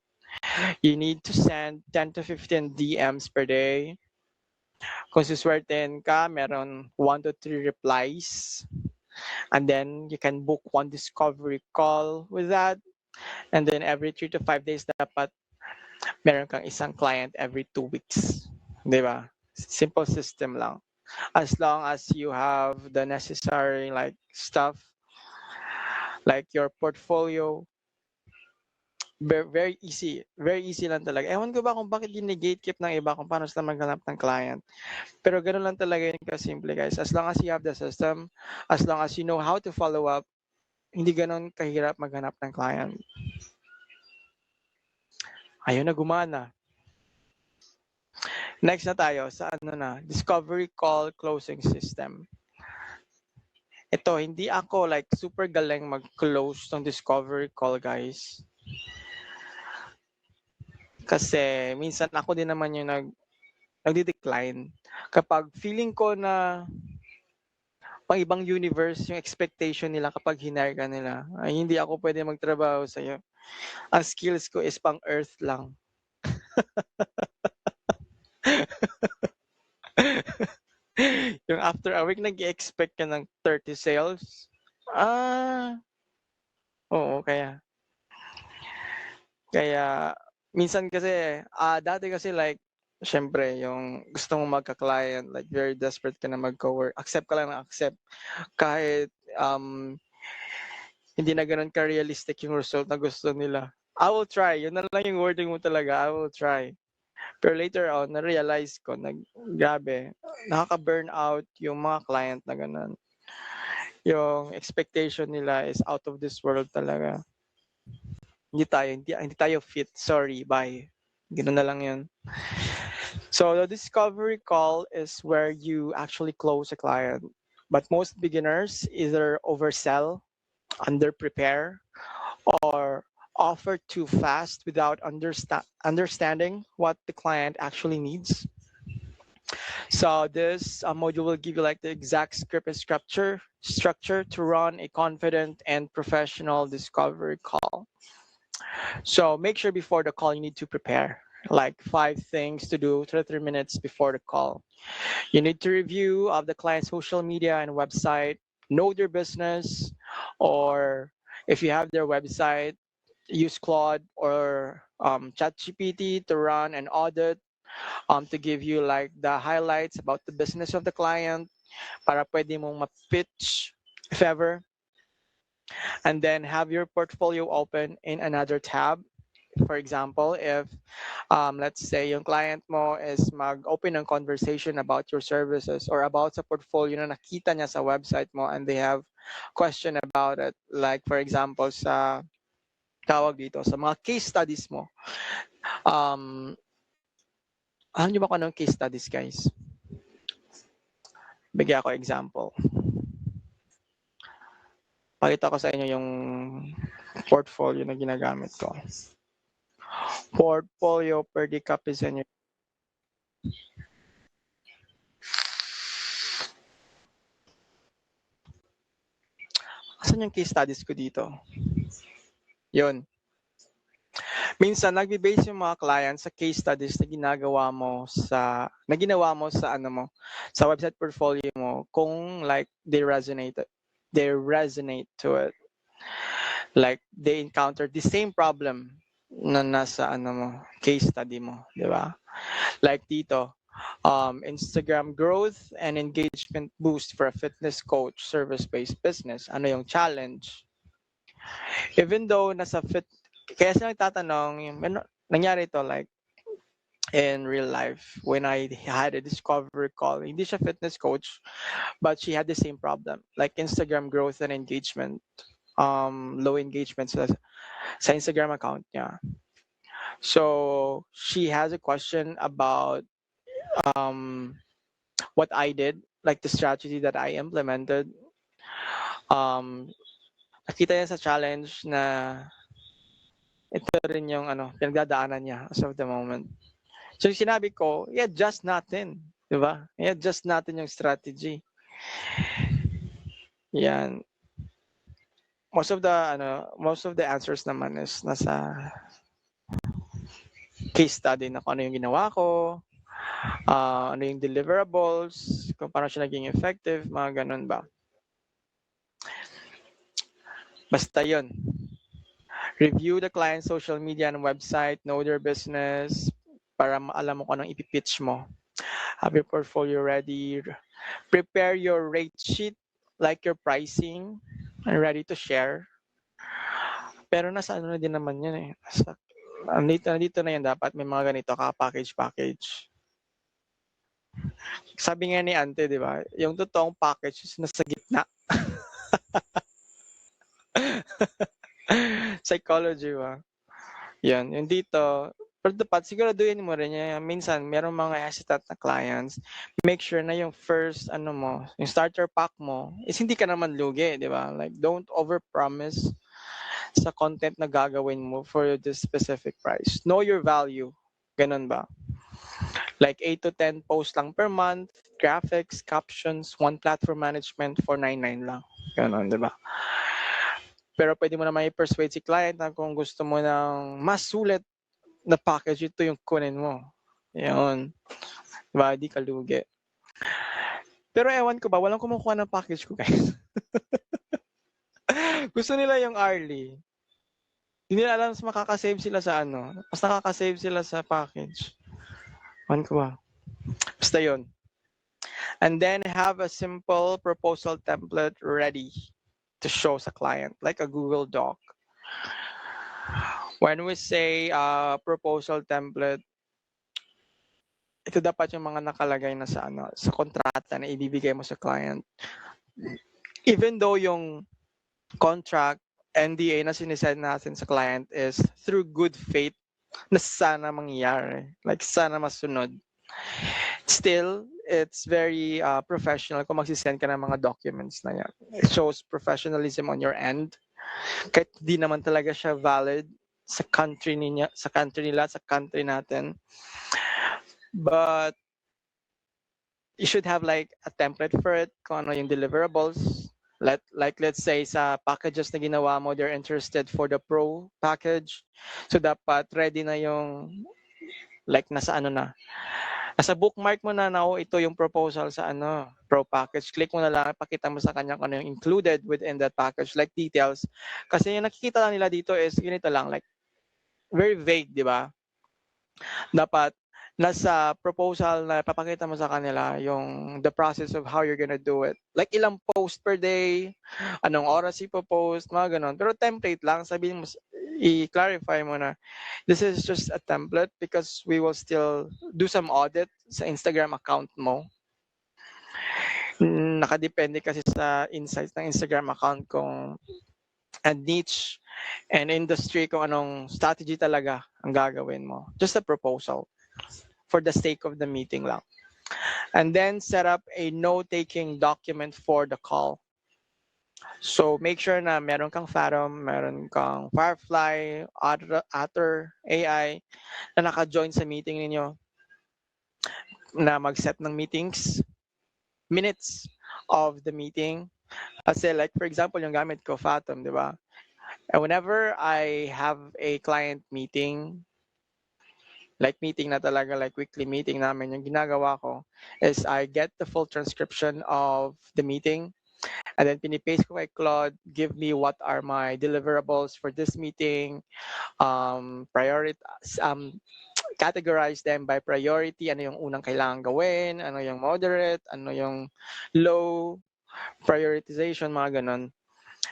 You need to send 10 to 15 DMs per day. Kung suswertein ka, meron 1 to 3 replies. And then you can book 1 discovery call with that. And then every 3 to 5 days dapat meron kang isang client every 2 weeks. Di ba? Simple system lang. As long as you have the necessary like stuff, like your portfolio, Very easy. Very easy lang talaga. Ewan ko ba kung bakit gine-gatekeep ng iba kung paano sila maghanap ng client. Pero gano'n lang talaga yun kasimple, guys. As long as you have the system, as long as you know how to follow up, hindi gano'n kahirap maghanap ng client. Ayun na, gumana. Next na tayo sa discovery call closing system. Ito, hindi ako like super galing mag-close ng discovery call, guys. Kasi minsan ako din naman yung nagde-decline. Kapag feeling ko na pang ibang universe yung expectation nila kapag hinire ka nila, ay hindi ako pwede magtrabaho sa'yo. Ang skills ko is pang earth lang. Yung after a week, nag-expect ka ng 30 sales. Oo, kaya minsan kasi, dati kasi like, syempre, yung gusto mong magka-client, like very desperate ka na magka-work, accept ka lang ng accept. Kahit hindi na ganun ka-realistic yung result na gusto nila. I will try. Yun na lang yung wording mo talaga. I will try. Pero later on, na-realize ko, grabe, nakaka-burn out yung mga client na ganun. Yung expectation nila is out of this world talaga. Hindi tayo fit. Sorry, bye. Ganun na lang yun. So the discovery call is where you actually close a client. But most beginners either oversell, underprepare, or offer too fast without understanding what the client actually needs. So this module will give you like the exact script and structure to run a confident and professional discovery call. So make sure before the call you need to prepare like 5 things to do 3 minutes before the call. You need to review of the client's social media and website, know their business, or if you have their website, use Claude or ChatGPT to run an audit to give you like the highlights about the business of the client para pwede mong ma-pitch if ever. And then have your portfolio open in another tab. For example, if let's say yung client mo is mag-open ng conversation about your services or about sa portfolio na nakita niya sa website mo and they have question about it. Like for example, sa tawag dito, sa mga case studies mo. Alam niyo ba kung anong case studies, guys? Bigyan ako example. Pakita ko sa inyo yung portfolio na ginagamit ko. Portfolio per decapizan. Asan yung case studies ko dito? Yun. Minsan nagbe-base yung mga clients sa case studies na ginawa mo sa website portfolio mo kung like they resonate to it. Like they encountered the same problem na nasa case study mo, di ba? Like dito, Instagram growth and engagement boost for a fitness coach service-based business. Ano yung challenge? Even though kaya sila nagtatanong, nangyari to like in real life when I had a discovery call. Hindi siya fitness coach, but she had the same problem, like Instagram growth and engagement, low engagement sa Instagram account niya. So she has a question about what I did, like the strategy that I implemented. Nakita niya sa challenge na ito rin yung pinagdadaanan niya as of the moment. So sinabi ko, i-adjust natin, di ba? I-adjust natin yung strategy. Yan. Most of the answers naman is nasa case study na kung ano yung ginawa ko, ano yung deliverables, kung paano siya naging effective, mga ganun ba. Basta yun. Review the client's social media and website, know their business, para alam mo kung anong ipipitch mo. Have your portfolio ready. Prepare your rate sheet, like your pricing, and ready to share. Pero nasa ano na din naman yun eh. Nandito na yan dapat may mga ganito package. Sabi nga ni Ante, di ba? Yung totoong package is nasa gitna. Psychology ba? Yan. Yung dito, pero dapat siguraduhin mo rin yan. Minsan, merong mga hesitant na clients. Make sure na yung first, yung starter pack mo is hindi ka naman lugi, di ba? Like, don't overpromise sa content na gagawin mo for this specific price. Know your value. Ganun ba? Like 8 to 10 posts lang per month, graphics, captions, one platform management for 99 lang. Ganun, di ba? Pero pwede mo naman i-persuade si client na kung gusto mo ng mas sulit na package, ito yung kunin mo. Yun. Diba? Di ka lugi. Pero ewan ko ba, walang kumukuha ng package ko, guys. Gusto nila yung hourly. Hindi nila alam mas makakasave sila sa mas nakakasave sila sa package. Ewan ko ba. Basta yun. And then have a simple proposal template ready to show sa client, like a Google Doc. When we say proposal template, ito dapat yung mga nakalagay na sa sa kontrata na ibibigay mo sa client. Even though yung contract, NDA na sinisend natin sa client is through good faith na sana mangyari, like sana masunod. Still, it's very professional kung magsisend ka ng mga documents na yan. It shows professionalism on your end. Kahit di naman talaga siya valid sa country nila, sa country natin. But you should have like a template for it, kung ano yung deliverables. Like let's say sa packages na ginawa mo, they're interested for the pro package. So dapat ready na yung like nasa nasa bookmark mo na ito yung proposal sa pro package. Click mo na lang, pakita mo sa kanya kung ano yung included within that package, like details. Kasi yung nakikita lang nila dito is ganito lang, like very vague, di ba? Dapat nasa proposal na papakita mo sa kanila yung the process of how you're gonna do it. Like ilang post per day, anong oras ipo-post, mga ganon. Pero template lang, sabihin mo, i-clarify mo na this is just a template because we will still do some audit sa Instagram account mo. Nakadepende kasi sa insights ng Instagram account kung a niche and industry, kung anong strategy talaga ang gagawin mo. Just a proposal for the sake of the meeting lang. And then set up a note-taking document for the call. So make sure na meron kang Fathom, meron kang Firefly, Otter AI na naka-join sa meeting ninyo, na mag-set ng meetings, minutes of the meeting. Kasi like for example, yung gamit ko, Fathom, di ba? And whenever I have a client meeting, like meeting na talaga, like weekly meeting namin, yung ginagawa ko is I get the full transcription of the meeting and then pinipaste ko kay Claude, give me what are my deliverables for this meeting, categorize them by priority, ano yung unang kailangan gawin, ano yung moderate, ano yung low prioritization, mga ganon.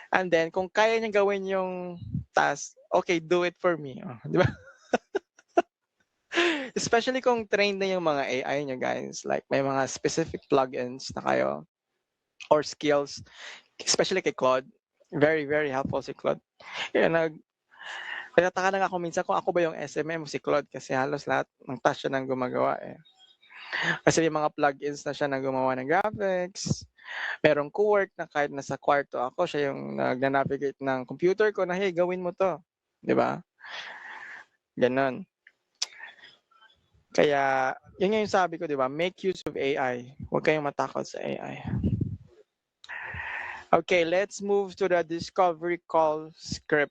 And then kung kaya niya gawin yung task, okay, do it for me. Di ba? Especially kung trained na yung mga AI nyo, guys. Like, may mga specific plugins na kayo or skills, especially kay Claude. Very, very helpful si Claude. Nagtataka na ako minsan kung ako ba yung SMM o si Claude kasi halos lahat ng task siya nang gumagawa eh. Kasi may mga plugins na siya na gumawa ng graphics. Merong co-work na kahit nasa kwarto ako, siya yung nag-navigate ng computer ko na, hey, gawin mo to. Di ba? Ganon. Kaya, yun yung sabi ko, di ba? Make use of AI. Huwag kayong matakot sa AI. Okay, let's move to the discovery call script.